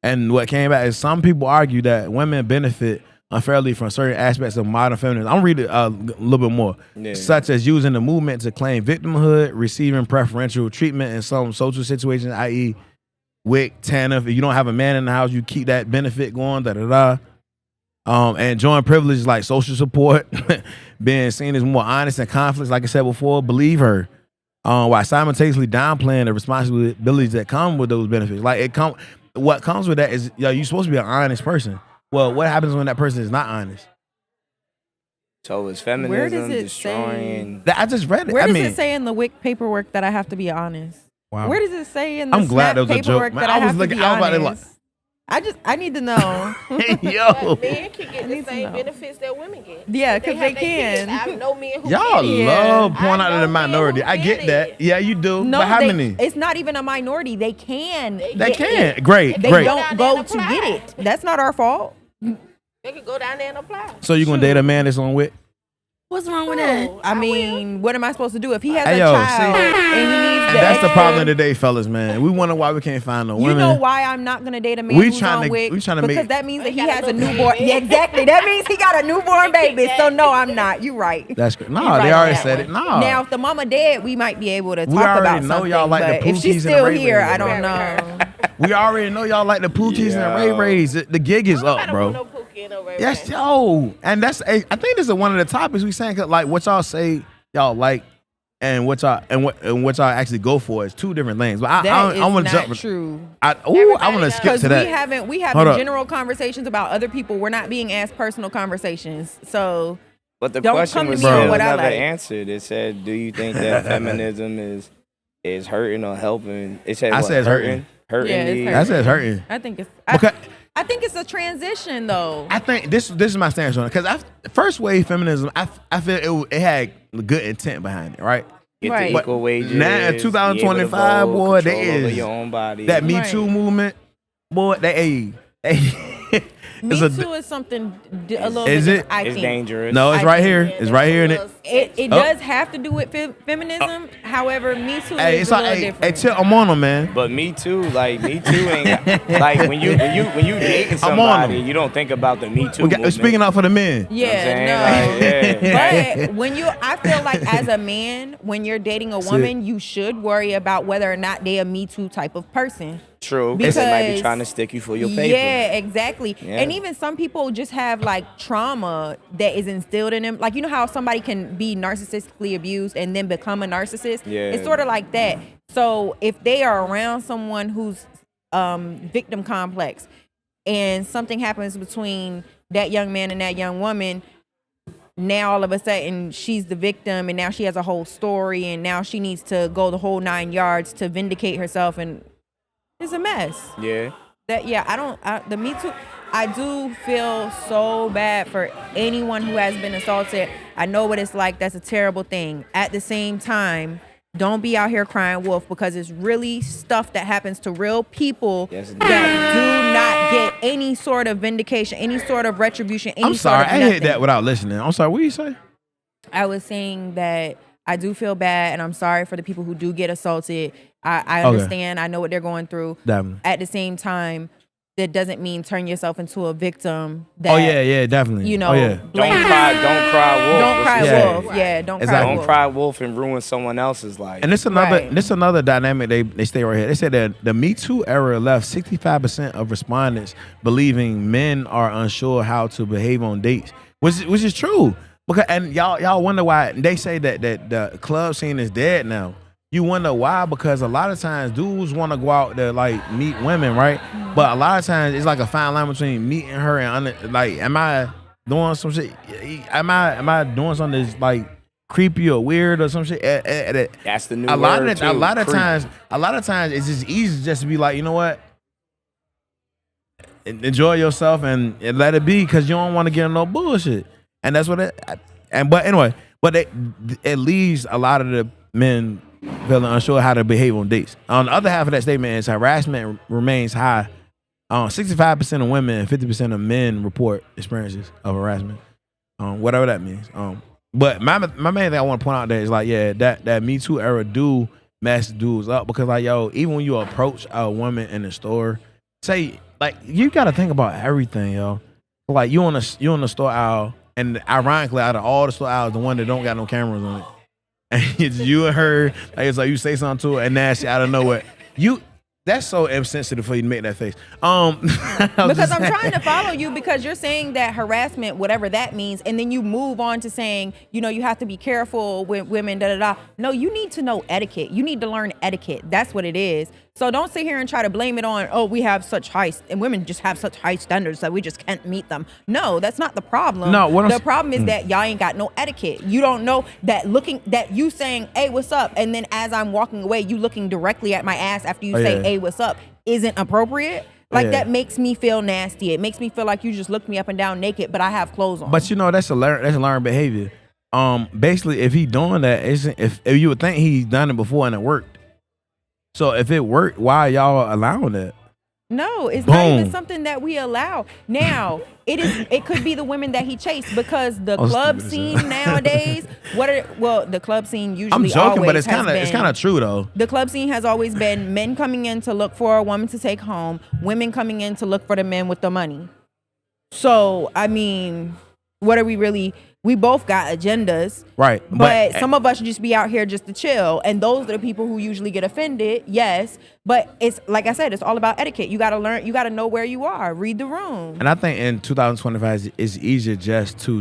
And what came back is some people argue that women benefit unfairly from certain aspects of modern feminism. I'm reading a little bit more, such as using the movement to claim victimhood, receiving preferential treatment in some social situations, i.e., WIC, TANF. If you don't have a man in the house, you keep that benefit going, and enjoying privileges like social support, being seen as more honest in conflicts, like I said before, believe her. While simultaneously downplaying the responsibilities that come with those benefits. What comes with that is you're supposed to be an honest person. Well, what happens when that person is not honest? So is Where feminism does it destroying? I just read it. where does it say in the WIC paperwork that I have to be honest? Wow. Where does it say in the I'm glad SNAP that was a joke, paperwork man. that I I was have looking- to be I was about to look. honest? I need to know. Yo, But men can get need the to same know. benefits that women get. Yeah, If 'cause they have their kids, can. I know men who y'all get it. love Yeah. pointing I out of the know minority. men who I get get that. it. Yeah, you do. No, but how many? It's not even a minority. They can. They get can. it. Great, They great. don't Down there go and to apply. get it. That's not our fault. They can go down there and apply. So you gonna date a man that's on WIC? What's wrong with that? Oh, I will. mean, what am I supposed to do if he has Hey, a yo, child see? and he needs And that's the extra- problem today, fellas, man. We wonder why we can't find no You women. know why I'm not gonna date a man We who's tryna- on WIC? we tryna because make- that means that he He got has a a little newborn. baby. Yeah, exactly. That means he got a newborn baby. So no, I'm not. You right. That's good. No, You right they on already that said one. it. No. Now, if the mama dead, we might be able to We talk already about know something. y'all like the but if Pookies she's and the still Ray here, Rays. I don't know. We already know y'all like the Pookies and the Ray Yo. Rays. The gig is Nobody up, bro. want no Pookie and no Ray Yes, Ray. yo, and that's I think this is one of the topics we saying, 'cause, like what y'all say y'all like, and what y'all actually go for is two different things. But That is I want not to jump. true. I want Everybody to does. skip Because to we that. haven't Hold having up. general conversations about other people. We're not being asked personal conversations. So But the Don't question come to was me with still what I never like. answered. It said, "Do you think that feminism is hurting or helping?" It said, I what, said it's hurting. hurting. Yeah, it's the- hurting. That says hurting. I think it's Okay. I think it's a transition though. I think this is my stance on it, because first wave feminism, I feel it had good intent behind it, right? Get Right. the equal wages. Now, in be 2025, able to vote, boy, control there over is your own body. That Me Right. Too movement, boy, Me a- Too is something a little Is bit it? different, I It's think. dangerous. No, it's I right think, here. yeah, It's right here. It Oh. does have to do with feminism. However, Me Too Hey, is it's a like, little hey, different. chill, I'm on them, man. But Me Too ain't like when you dating I'm on 'em. somebody, you don't think about the Me Too movement. Speaking up for the men. You know what I'm Yeah, saying? no. Like, yeah. But I feel like as a man, when you're dating a woman, you should worry about whether or not they a Me Too type of person. True, because they might be Because- trying to stick you for your paper. Yeah, exactly. Yeah. And even some people just have like trauma that is instilled in them. Like, you know how somebody can be narcissistically abused and then become a narcissist? Yeah. It's sort of like that. So if they are around someone who's victim complex and something happens between that young man and that young woman, now all of a sudden she's the victim and now she has a whole story and now she needs to go the whole 9 yards to vindicate herself, and it's a mess. Yeah. The Me Too, I do feel so bad for anyone who has been assaulted. I know what it's like. That's a terrible thing. At the same time, don't be out here crying wolf, because it's really stuff that happens to real people Yes, it that do not get any sort of vindication, any sort of retribution, any I'm sorry, sort of I nothing. hit that without listening. I'm sorry, what you say? I was saying that I do feel bad, and I'm sorry for the people who do get assaulted. I understand. I know what they're going through. Definitely. At the same time, that doesn't mean turn yourself into a victim. That, Oh yeah, definitely. You know, oh, yeah. blame- Don't cry wolf. Don't cry Yeah. wolf. Yeah, don't Exactly. cry Don't wolf. cry wolf and ruin someone else's life. And this another Right. this another dynamic they stay right here. They said that the Me Too era left 65% of respondents believing men are unsure how to behave on dates, which is true. Because and y'all wonder why they say that the club scene is dead now. You wonder why? Because a lot of times dudes want to go out there like meet women, right? But a lot of times it's like a fine line between meeting her and like, am I doing some shit? Am I doing something that's like creepy or weird or some shit? That's the new A lot word of too, a lot of creep. times it's just easy just to be like, you know what? Enjoy yourself and let it be, because you don't want to get in no bullshit. And that's what it leaves a lot of the men feeling unsure how to behave on dates. On the other half of that statement is harassment remains high. 65% of women and 50% of men report experiences of harassment. Whatever that means. But my main thing I want to point out there is like, yeah, that Me Too era do mess dudes up, because like, yo, even when you approach a woman in the store, say like, you got to think about everything, yo. Like you on the store aisle, and ironically, out of all the store aisles, the one that don't got no cameras on it, and it's you and her, like it's like you say something to her, and nasty out of nowhere. That's so insensitive for you to make that face. Because I'm trying to follow you, because you're saying that harassment, whatever that means, and then you move on to saying, you know, you have to be careful with women, da da da. No, you need to know etiquette. You need to learn etiquette. That's what it is. So don't sit here and try to blame it on, oh, we have such high, and women just have such high standards that we just can't meet them. No, that's not the problem. No, the problem is that y'all ain't got no etiquette. You don't know that you saying, hey, what's up? And then as I'm walking away, you looking directly at my ass after you say, yeah. hey, what's up, isn't appropriate. Like, Yeah. that makes me feel nasty. It makes me feel like you just looked me up and down naked, but I have clothes on. But you know, that's a learned behavior. Basically, if he doing that, if you would think he's done it before and it worked. So if it worked, why y'all allowing it? No, it's not even Boom. something that we allow. Now, it could be the women that he chased, because the I'm club stupid as scene hell. nowadays, the club scene usually I'm joking, but always it's kind of true though. The club scene has always been men coming in to look for a woman to take home, women coming in to look for the men with the money. So, I mean, what are we really? We both got agendas. Right. But some of us just be out here just to chill. And those are the people who usually get offended, yes. But it's, like I said, it's all about etiquette. You got to learn, you got to know where you are. Read the room. And I think in 2025, it's easier just to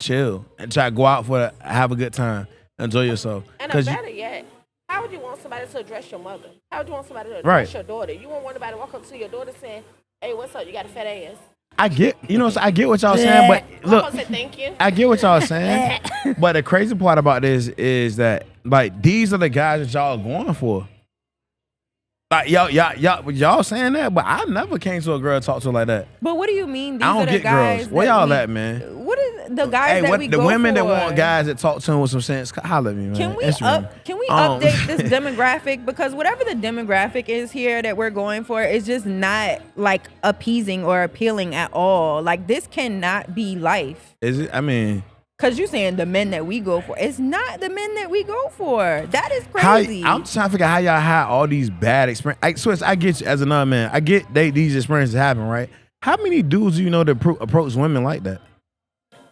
chill and try to go out have a good time, enjoy yourself. And Cause better yet, how would you want somebody to address your mother? How would you want somebody to address Right. your daughter? You won't want anybody to walk up to your daughter saying, hey, what's up? You got a fat ass. I get what y'all saying, but I'm look, gonna say thank you. I get what y'all saying. But the crazy part about this is that like these are the guys that y'all are going for. Like y'all saying that, but I never came to a girl and talked to her like that. But what do you mean? These I are don't the get guys girls. Where that y'all we- at, man? What is the guys that we the go women for, that want guys that talk to them with some sense, holler at me, man. Can we Instagram. can we Um, update this demographic, because whatever the demographic is here that we're going for is just not like appeasing or appealing at all. Like, this cannot be life. Is it? I mean, Cause you saying the men that we go for, it's not the men that we go for. That is how, crazy. I'm trying to figure out how y'all had all these bad experiences. I Swiss, I get you as another man. I get these experiences happen, right? How many dudes do you know that approach women like that?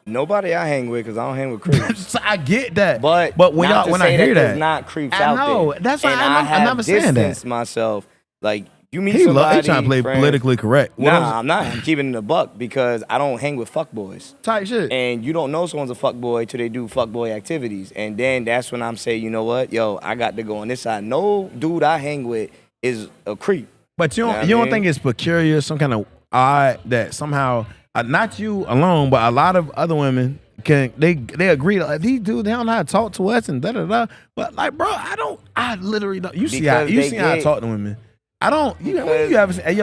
Nobody I hang with, because I don't hang with creeps. So I get that, But when not to when say I hear there's that, not creeps I out know. there. That's why And I'm have never saying that. distanced myself. Like, you meet he somebody, trying to play friends- politically correct. What Nah, I'm not. I'm keeping it a buck because I don't hang with fuckboys. type shit. And you don't know someone's a fuckboy till they do fuckboy activities. And then that's when I'm saying, you know what? Yo, I got to go on this side. No dude I hang with is a creep. But you You know don't what I you don't mean? think it's peculiar, some kind of odd that somehow not you alone, but a lot of other women they agree like these dudes, they don't know how to talk to us and da da da. But like, bro, I literally don't. You see how Because they how I get- talk to women. I don't. You Because- ever say, hey,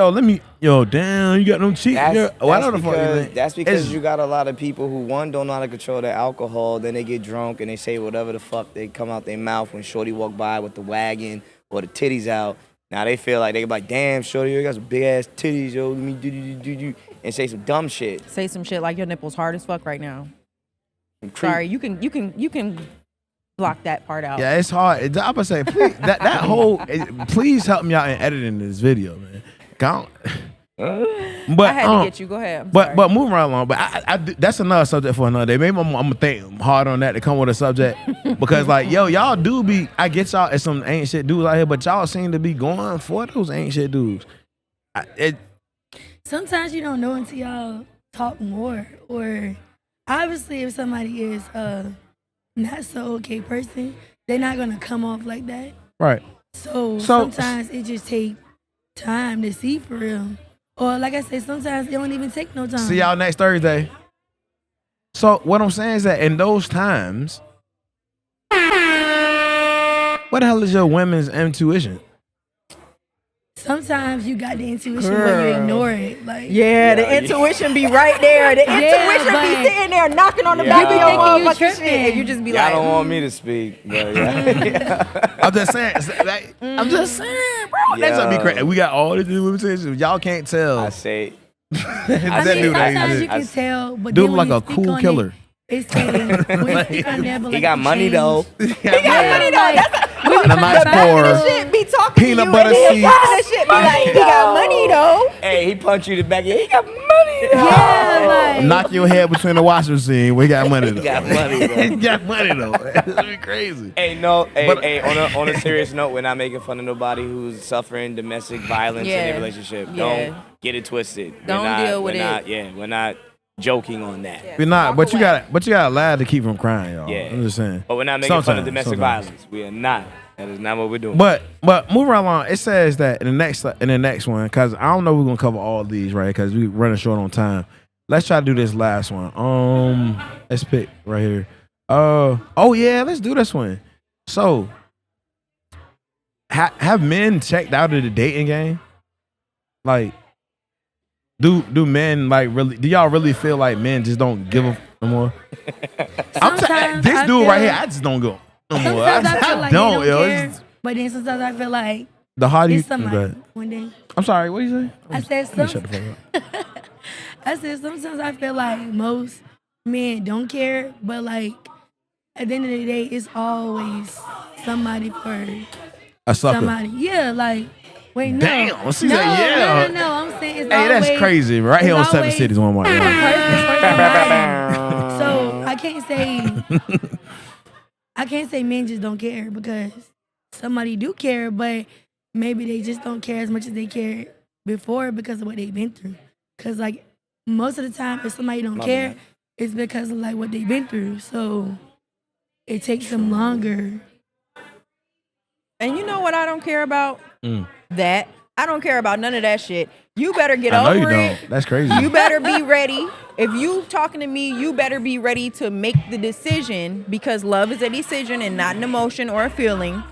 damn, you got no cheeks. That's because you got a lot of people who, one, don't know how to control their alcohol, then they get drunk and they say whatever the fuck they come out their mouth when shorty walk by with the wagon or the titties out. Now they feel like they like, damn, shorty, you got some big ass titties, yo, let me do, and say some dumb shit. Say some shit like your nipples hard as fuck right now. Some creep. Sorry, you can block that part out. Yeah, it's hard. I'm gonna say, please, that whole. Please help me out in editing this video, man. Count. But I had to get you. Go ahead. I'm But sorry. but moving right along. But that's another subject for another day. Maybe I'm gonna think hard on that to come with a subject because like y'all do be. I get y'all as some ain't shit dudes out here, but y'all seem to be going for those ain't shit dudes. Sometimes you don't know until y'all talk more. Or obviously, if somebody is not so okay person, they're not gonna come off like that. Right. So sometimes it just take time to see for real. Or like I said, sometimes it don't even take no time. See y'all next Thursday. So what I'm saying is that in those times, what the hell is your women's intuition? Sometimes you got the intuition, but you ignore it. Like yeah, the intuition be right there. The intuition but- be sitting there knocking on the Yeah. back of your You be thinking you motherfucking tripping. shit, and you just be Y'all like, don't want me to speak, but yeah. I'm just saying. I'm just saying, bro. That's gonna be Yeah. crazy. We got all this women. Y'all can't tell. I say, I That mean, dude ain't sometimes shit. you can tell, but Dude then like when a you speak cool on killer. It's saying, when you speak on that, but he like got you money change. though. he got money though. That's The nice the back of the pour. shit be talking Peanut to you, butter and then seeds. the front of the shit be like, he got money though. Hey, he punched you in the back. He got money though. Yeah, like Knock your head between the washing machine. We got money though. He got money though. He got money though. That'd be crazy. Hey, no, But- hey, on a serious note, we're not making fun of nobody who's suffering domestic violence in Yeah. their relationship. Yeah. Don't get it twisted. Don't deal with it. We're not joking on that. We're not, but you got a lad to keep from crying, y'all. Yeah. I'm just saying. But we're not making fun of Sometimes, domestic sometimes. violence. We are not. That is not what we're doing. But moving right along, it says that in the next one, because I don't know if we're gonna cover all these, right? Because we're running short on time. Let's try to do this last one. Let's pick right here. Oh yeah, let's do this one. So, have men checked out of the dating game? Like, do men like really? Do y'all really feel like men just don't give a no more? Sometimes This I dude feel- right here, I just don't go no more. sometimes I feel like they don't yo. care, It's but then sometimes I feel like the harder you. it's somebody. Okay. One day, I'm sorry. What you say? I said Let me some. shut the fuck up. I said sometimes I feel like most men don't care, but like at the end of the day, it's always somebody for A sucker. somebody. Yeah, like wait, no, Damn, she no, said, yeah. no. I'm saying it's Hey, that's always crazy. Right here on it's Seven always Cities, one more. a person for somebody. So I can't say men just don't care because somebody do care, but maybe they just don't care as much as they cared before because of what they've been through. Cause like most of the time, if somebody don't care, it's because of like what they've been through. So it takes them longer. And you know what I don't care about? Mm. That. I don't care about none of that shit. You better get I know over you it. don't. That's crazy. You better be ready. If you talking to me, you better be ready to make the decision because love is a decision and not an emotion or a feeling.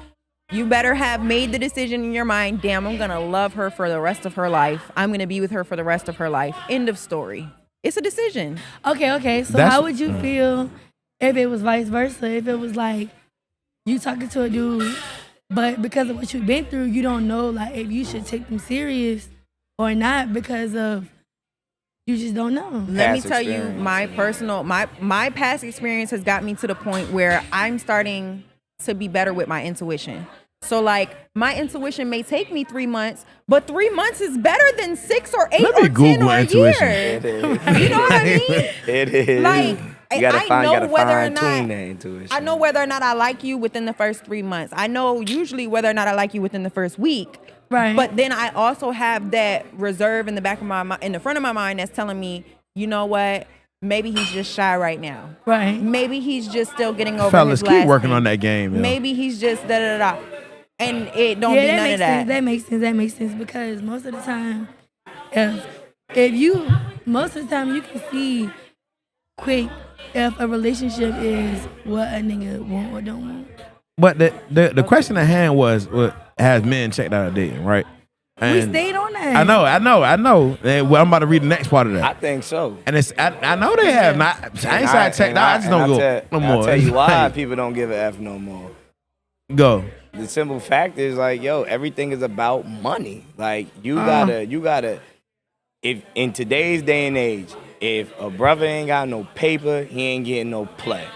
You better have made the decision in your mind, damn, I'm going to love her for the rest of her life. I'm going to be with her for the rest of her life. End of story. It's a decision. Okay. So how would you feel if it was vice versa? If it was like you talking to a dude, but because of what you've been through, you don't know like if you should take them serious or not because of you just don't know. Let me tell you, my personal my past experience has got me to the point where I'm starting to be better with my intuition. So like my intuition may take me 3 months, but 3 months is better than 6 or 8 Let me or 10 Google or a intuition. year. It is. You know what I mean? It is. Like you gotta I tune that intuition. I know whether or not I like you within the first 3 months. I know usually whether or not I like you within the first week. Right. But then I also have that reserve in the back of my mind, in the front of my mind, that's telling me, you know what? Maybe he's just shy right now. Right. Maybe he's just still getting over Fellas, his keep last working name. on that game. Yo. Maybe he's just da da da. And it don't be none of that. That makes sense because most of the time, if you most of the time you can see quick if a relationship is what a nigga want or don't want. But the question at hand was, what has men checked out of dating, right? And We stayed on that. I know. And well, I'm about to read the next part of that. I think so. And it's I know they have not. I ain't said checked out. I just don't go no more. I'll tell you why Like, people don't give a F no more. go. The simple fact is like, yo, everything is about money. Like you gotta if in today's day and age, if a brother ain't got no paper, he ain't getting no play.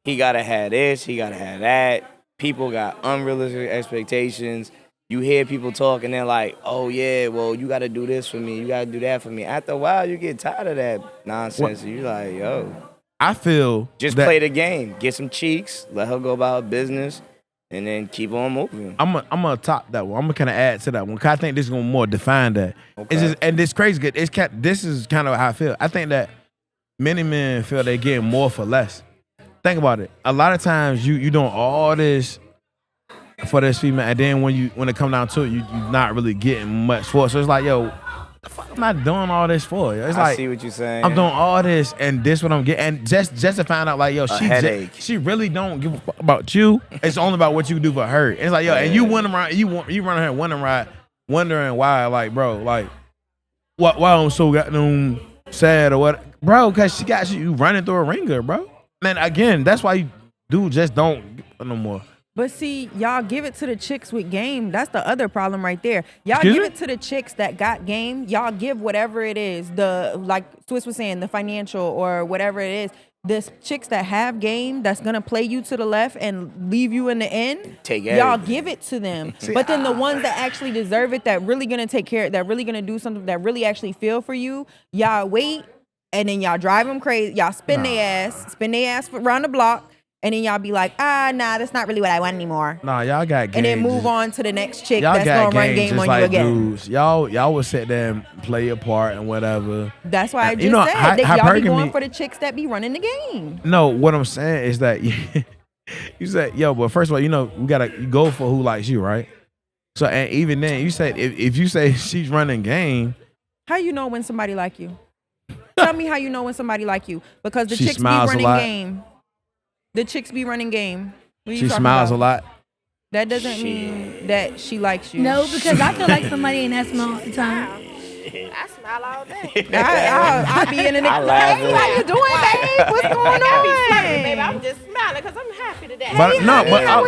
He gotta have this, he gotta have that. People got unrealistic expectations. You hear people talk and they're like, oh yeah, well, you gotta do this for me, you gotta do that for me. After a while, you get tired of that nonsense. And you're like, yo, I feel just that play the game. Get some cheeks, let her go about her business, and then keep on moving. I'm gonna top that one. I'm gonna kind of add to that one. 'Cause I think this is gonna more define that. Okay. It's just, and this crazy. This is kind of how I feel. I think that many men feel they get more for less. Think about it. A lot of times you doing all this for this female, and then when it come down to it, you're not really getting much for it. So it's like, yo, the fuck I'm not doing all this for? It's I like, see what you're saying. I'm doing all this and this what I'm getting, and just to find out like, yo, headache. she really don't give a fuck about you. It's only about what you do for her. It's like, yo, and you went around, you run around wondering why, like, bro, like, why I'm so goddamn sad or what, bro? Because she got you running through a ringer, bro. And again, that's why you just don't give no more. But see, y'all give it to the chicks with game. That's the other problem right there. Y'all Excuse give me? it to the chicks that got game. Y'all give whatever it is, like Swiss was saying, the financial or whatever it is. The chicks that have game, that's gonna play you to the left and leave you in the end. Take y'all everything. give it to them. But then the ones that actually deserve it, that really gonna take care, that really gonna do something, that really actually feel for you, y'all wait, and then y'all drive them crazy. Y'all spin their ass around the block. And then y'all be like, nah, that's not really what I want anymore. Nah, y'all got game. And then move on to the next chick Y'all that's got gonna run game game just on like you again. dudes. Y'all will sit there and play your part and whatever. That's why I just You know, said that y'all be hypergamy- going for the chicks that be running the game. No, what I'm saying is that you said, yo, but first of all, you know, we gotta go for who likes you, right? So, and even then, you said if you say she's running game, How you know when somebody like you? Tell me how you know when somebody like you. Because the She chicks be smiles a running lot. game. The chicks be running game. What are you she talking smiles about? a lot. That doesn't mean that she likes you. No, because I feel like somebody ain't that small all the time. I smile all day. I be in the I laugh hey, at how you doing, babe? What's going I be flirting, baby. on? I'm just smiling because I'm happy today. But no, but how are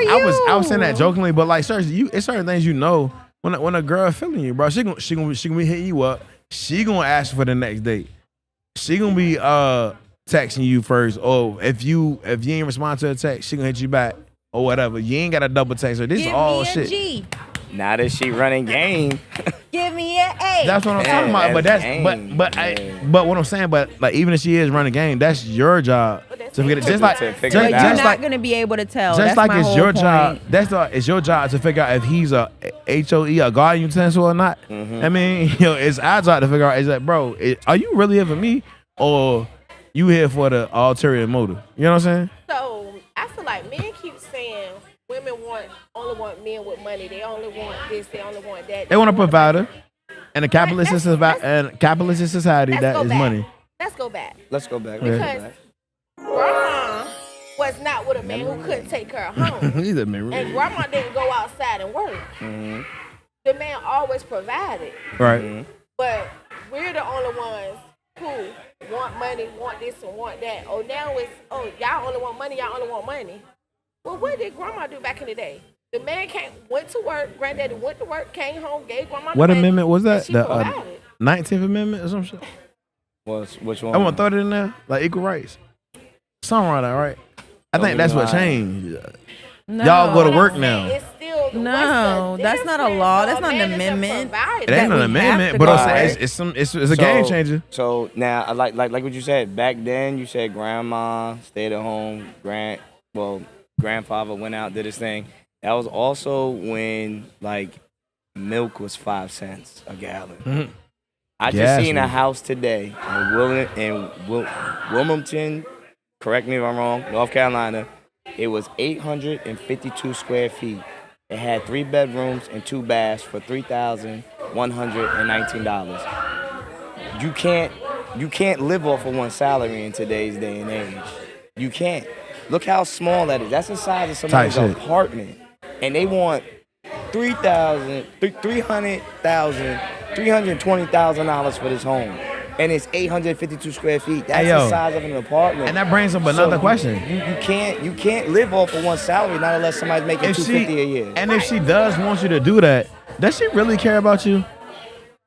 I was saying that you? jokingly, but like seriously, it's certain things you know when a girl feeling you, bro. She gonna be hitting you up. She gonna ask for the next date. She gonna be texting you first, or if you ain't respond to a text, she gonna hit you back or whatever. You ain't got to double text her. This is Give all me a shit. G. Now that she running game, Give me a A. That's what I'm talking about. But that's that's game, but what I'm saying, but like even if she is running game, that's your job to figure it. Just like To figure just, it But out. you're just not like gonna be able to tell. just That's like my it's whole your point. job. It's your job to figure out if he's a HOE, a guardian utensil or not. I mean, it's our job to figure out. Is that, bro? Are you really here for me, or you here for the ulterior motive? You know what I'm saying? So I feel like men keep saying women only want men with money. They only want this. They only want that. They want a provider, and a capitalist Let's- society Let's that go is back. money. Let's go back let's go back. because grandma was not with a man who couldn't take her home, He's a man. and grandma didn't go outside and work. The man always provided, Right. but we're the only ones who want money, want this and want that. Oh, now it's, oh, y'all only want money, y'all only want money. Well, what did grandma do back in the day? The man went to work, granddaddy went to work, came home, gave grandma the What money, amendment was that? and she The provided. 19th Amendment or some shit? Which one? I want to throw it in there, like equal rights. Something like that, right? I think that's what changed. No. Y'all go to What work I'm now. saying is still the- No, what's the that's not a difference? law. So That's a not an man is a amendment. provider. It ain't that an we amendment, have to but go I'm saying for. it's a game changer. So now, I like what you said. Back then, you said grandma stayed at home. Grandfather went out, did his thing. That was also when like milk was 5 cents a gallon. Mhm. I just Gas seen a was- house today in Wilmington. Correct me if I'm wrong. North Carolina. It was 852 square feet. It had 3 bedrooms and 2 baths for $3,119. You can't live off of one salary in today's day and age. You can't. Look how small that is. That's the size of somebody's Tight shit. apartment, and they want $320,000 for this home, and it's 852 square feet. That's Hey, yo. the size of an apartment. And that brings up another So question. You can't live off of one salary, not unless somebody's making If $250 a year. and if she does want you to do that, does she really care about you?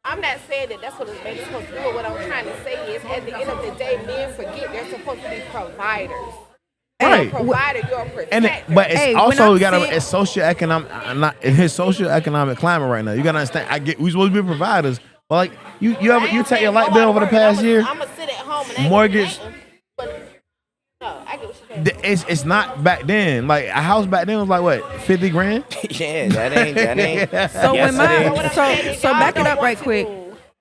I'm not saying that that's what a man is supposed to do. What I'm trying to say is, at the end of the day, men forget they're supposed to be providers. Right. You're a provider, you're a protector. And but it's Hey, when also I'm you gotta sick- it's socioeconomic not in his socioeconomic climate right now. You gotta understand. I get we supposed to be providers, but like you take your light bill over the past year. I'm gonna sit at home and ain't Mortgage. gonna do nothing, but no, I get what you're saying. It's not back then. Like a house back then was like what, 50 grand? Yeah, that ain't. So Yes, when it is. my so back it up right quick.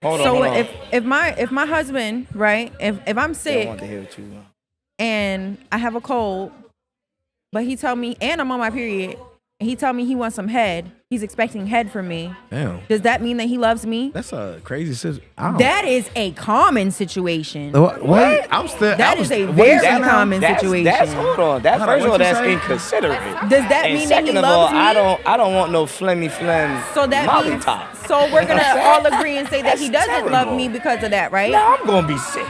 Hold on, So hold on. if my husband, right, if I'm I sick want to hear what you. and I have a cold, but he tell me, and I'm on my period, and he tell me he wants some head, he's expecting head from me. Damn. Does that mean that he loves me? That's a crazy situation. That is a common situation. What? I'm still That is a what very you say now? common situation. That's hold on. That Hold on, first of all, what you that's say? inconsiderate. Does that And mean that he second of all, loves me? I don't want no flemmy flem. So that molly means top. so we're gonna all agree and say that he That's doesn't love terrible. me because of that, right? Now I'm gonna be sick.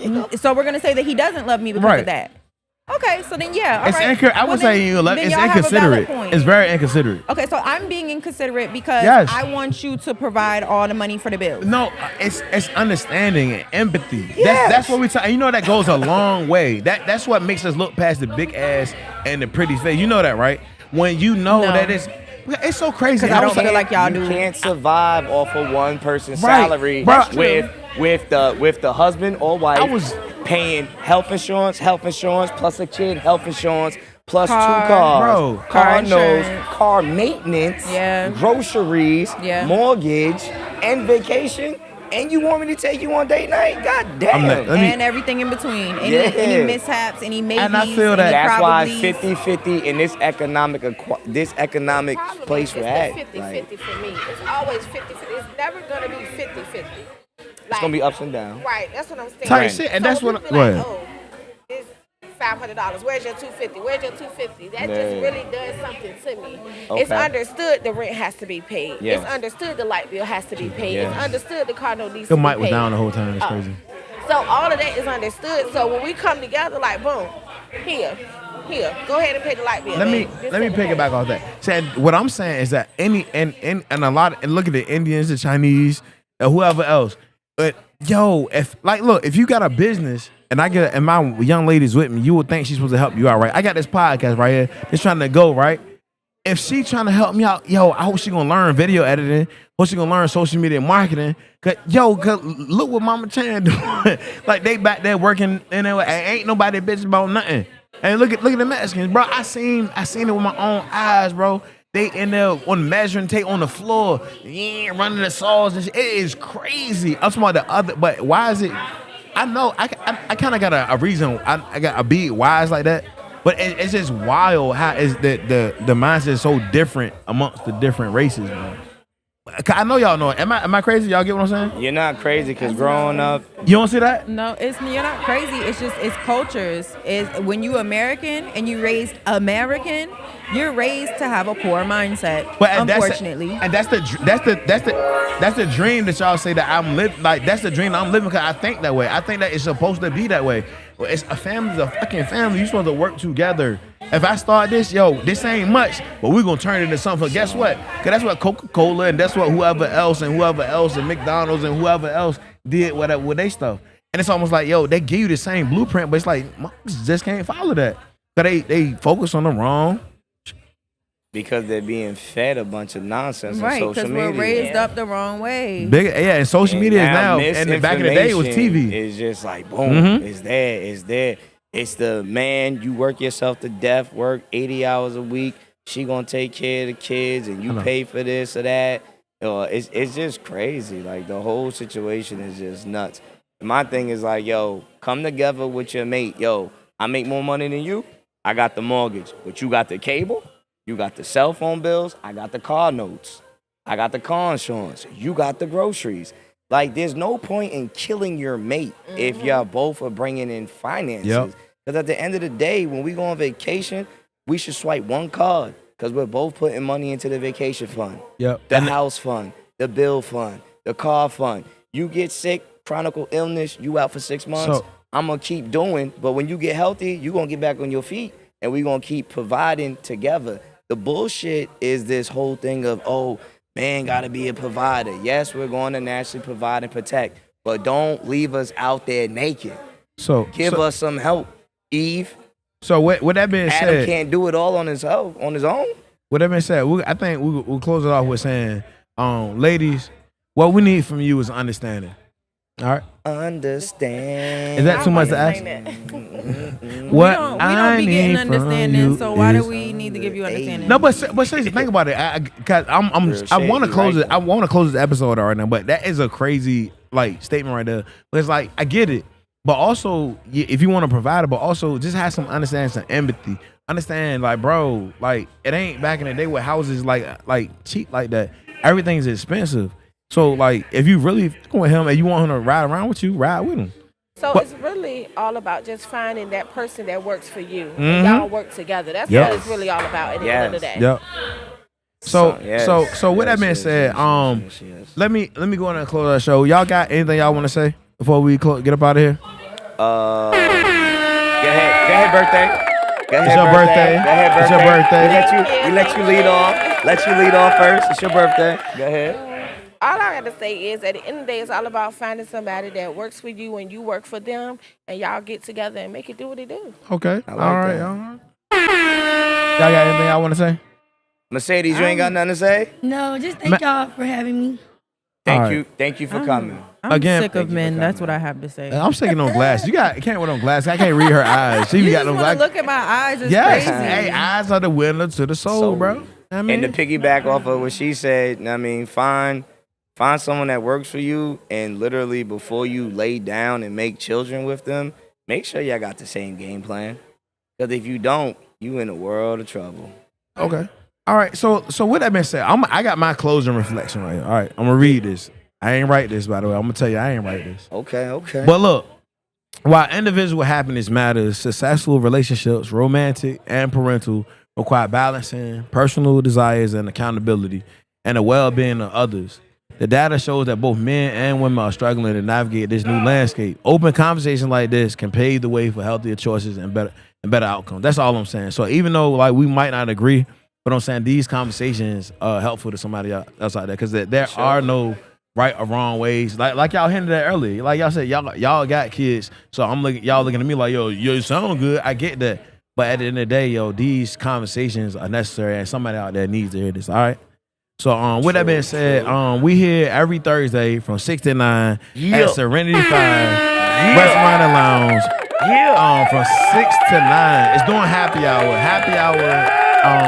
You know? So we're gonna say that he doesn't love me because Right. of that. Okay, so then yeah, all It's right. I would Well, say then- then it's y'all have a valid inconsiderate. point. It's very inconsiderate. Okay, so I'm being inconsiderate because Yes. I want you to provide all the money for the bills. No, it's understanding and empathy. Yes. That's what we talk. You know that goes a long way. That's what makes us look past the big ass and the pretty face. You know that, right? When you know No. that it's so crazy. 'Cause I don't was- feel like y'all You do. can't survive off of one person's Right. salary Bruh. with the husband or wife I was- paying health insurance plus a kid, health insurance plus Car. 2 cars, Bro. Car car notes, insurance. car maintenance, Yeah. groceries, Yeah. mortgage, and vacation. And you want me to take you on date night? God damn. let me- And everything in between. Any Yeah. mishaps, any maybes, And I feel that- any That's why probablys. 50-50 in this economic Problem place is we're it's at. the 50-50 Like, for me. It's always 50-50. It's never gonna be 50-50. it's gonna be ups and downs. Right, that's what I'm saying. Tight shit, and that's people what- be go like, ahead. oh, it's $500. Where's your $250? Where's your $250? That Yeah. just really does something to me. It's Okay. understood the rent has to be paid. Yes. It's understood the light bill has to be paid. Yes. It's understood the car note needs The to be mic paid. was down the whole time. It's Oh. crazy. So all of that is understood. So when we come together, like boom, here, go ahead and pay the light bill. Let me babe. This let me and pick it that. back off that. Saying what I'm saying is that and a lot and look at the Indians, the Chinese, and whoever else. But yo, if you got a business and and my young lady's with me, you would think she's supposed to help you out, right? I got this podcast right here. It's trying to go right. If she trying to help me out, yo, I hope she gonna learn video editing. Hope she gonna learn social media marketing. Cause look what Mama Chan doing. Like they back there working, and ain't nobody bitch about nothing. And look at the Mexicans, bro. I seen it with my own eyes, bro. They in there on measuring tape on the floor, running the saws and shit. It is crazy. I'm talking about the other, but why is it? I know I kind of got a reason. I got a beat why it's like that. But it's just wild how is the mindset is so different amongst the different races, man. I know y'all know it. Am I crazy? Y'all get what I'm saying? You're not crazy because growing up, You don't see that? No, you're not crazy. It's just it's cultures. Is when you American and you raised American, you're raised to have a poor mindset. Unfortunately, That's the dream that y'all say that I'm living. Like that's the dream I'm living because I think that way. I think that it's supposed to be that way. Well, it's a family's a fucking family. You supposed to work together. If I start this, this ain't much, but we're gonna turn it into something. Guess what? Cause that's what Coca-Cola and that's what whoever else and McDonald's and whoever else did with their stuff. And it's almost like, they give you the same blueprint, but it's like motherfuckers just can't follow that. Cause they focus on the wrong. because they're being fed a bunch of nonsense on right? social Because media. we're raised up the wrong way. And social media is now, and back in the day it was TV. It's just like boom, it's there. It's the man, you work yourself to death, work 80 hours a week. She gonna take care of the kids, and you pay for this or that. It's just crazy. Like the whole situation is just nuts. My thing is like, come together with your mate. I make more money than you. I got the mortgage, but you got the cable, you got the cell phone bills, I got the car notes, I got the car insurance, you got the groceries. Like, there's no point in killing your mate if y'all both are bringing in finances. Because at the end of the day, when we go on vacation, we should swipe one card because we're both putting money into the vacation fund, the house fund, the bill fund, the car fund. You get sick, chronic illness, you out for 6 months. I'm going to keep doing, but when you get healthy, you're going to get back on your feet, and we're going to keep providing together. The bullshit is this whole thing of, man got to be a provider. Yes, we're going to naturally provide and protect, but don't leave us out there naked. Give us some help, Eve. So with that being said, Adam can't do it all on his own. With that being said, I think we'll close it off with saying, ladies, what we need from you is understanding. All right. Understand. Is that too much to ask? We don't be getting understanding. So why do we need to give you understanding? No, but seriously, think about it. I want to close it. I want to close this episode right now. But that is a crazy statement right there. But it's like I get it, but also if you want to provide it, but also just have some understanding, some empathy. Understand, bro, it ain't back in the day with houses cheap like that. Everything's expensive. So, if you really fucking with him and you want him to ride around with you, ride with him. So it's really all about just finding that person that works for you. And y'all work together. That's what it's really all about at the end of the day. Yep. So with that being said, let me go in and close our show. Y'all got anything y'all want to say before we get up out of here? Go ahead, birthday. It's your birthday. Go ahead, birthday. It's your birthday. We let you lead off. Let you lead off first. It's your birthday. Go ahead. All I got to say is, at the end of the day, it's all about finding somebody that works for you and you work for them, and y'all get together and make it do what it do. Okay. All right. Y'all got anything y'all want to say? Mercedes, you ain't got nothing to say? No, just thank y'all for having me. Thank you for coming. I'm sick of men. That's what I have to say. I'm sick of no glass. You can't wear no glass. I can't read her eyes. She got no glass. Look at my eyes. It's yes. crazy. Hey, eyes are the window to the soul, bro. And to piggyback off of what she said, find someone that works for you, and literally before you lay down and make children with them, make sure y'all got the same game plan. Because if you don't, you in a world of trouble. Okay. All right. So with that being said, I got my closing reflection right here. All right. I'm going to read this. I ain't write this, by the way. I'm going to tell you, I ain't write this. Okay. But look, while individual happiness matters, successful relationships, romantic and parental, require balancing personal desires and accountability and the well-being of others. The data shows that both men and women are struggling to navigate this new landscape. Open conversations like this can pave the way for healthier choices and better outcomes. That's all I'm saying. So even though we might not agree, but I'm saying these conversations are helpful to somebody else out there because there are no right or wrong ways. Like y'all hinted at earlier. Like y'all said, y'all got kids. So y'all looking at me like, yo, you sound good. I get that. But at the end of the day, these conversations are necessary and somebody out there needs to hear this. All right. So with that being said, we here every Thursday from 6 to 9 at Serenity 5, West Minor Lounge. From 6 to 9. It's doing happy hour.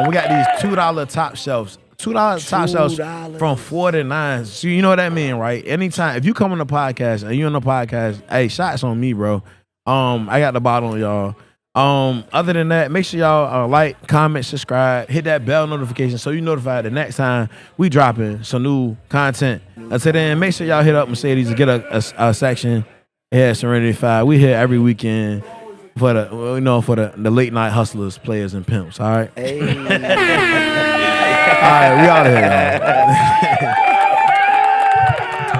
We got these $2 top shelves. $2 top shelves from 4 to 9. So you know what that mean, right? Anytime if you come on the podcast and you on the podcast, hey, shots on me, bro. I got the bottle, y'all. Other than that, make sure y'all like, comment, subscribe, hit that bell notification so you notified the next time we dropping some new content. Until then, make sure y'all hit up Mercedes to get a section here at Serenity 5. We here every weekend for the late night hustlers, players, and pimps. All right. Hey. All right, we out of here. Y'all.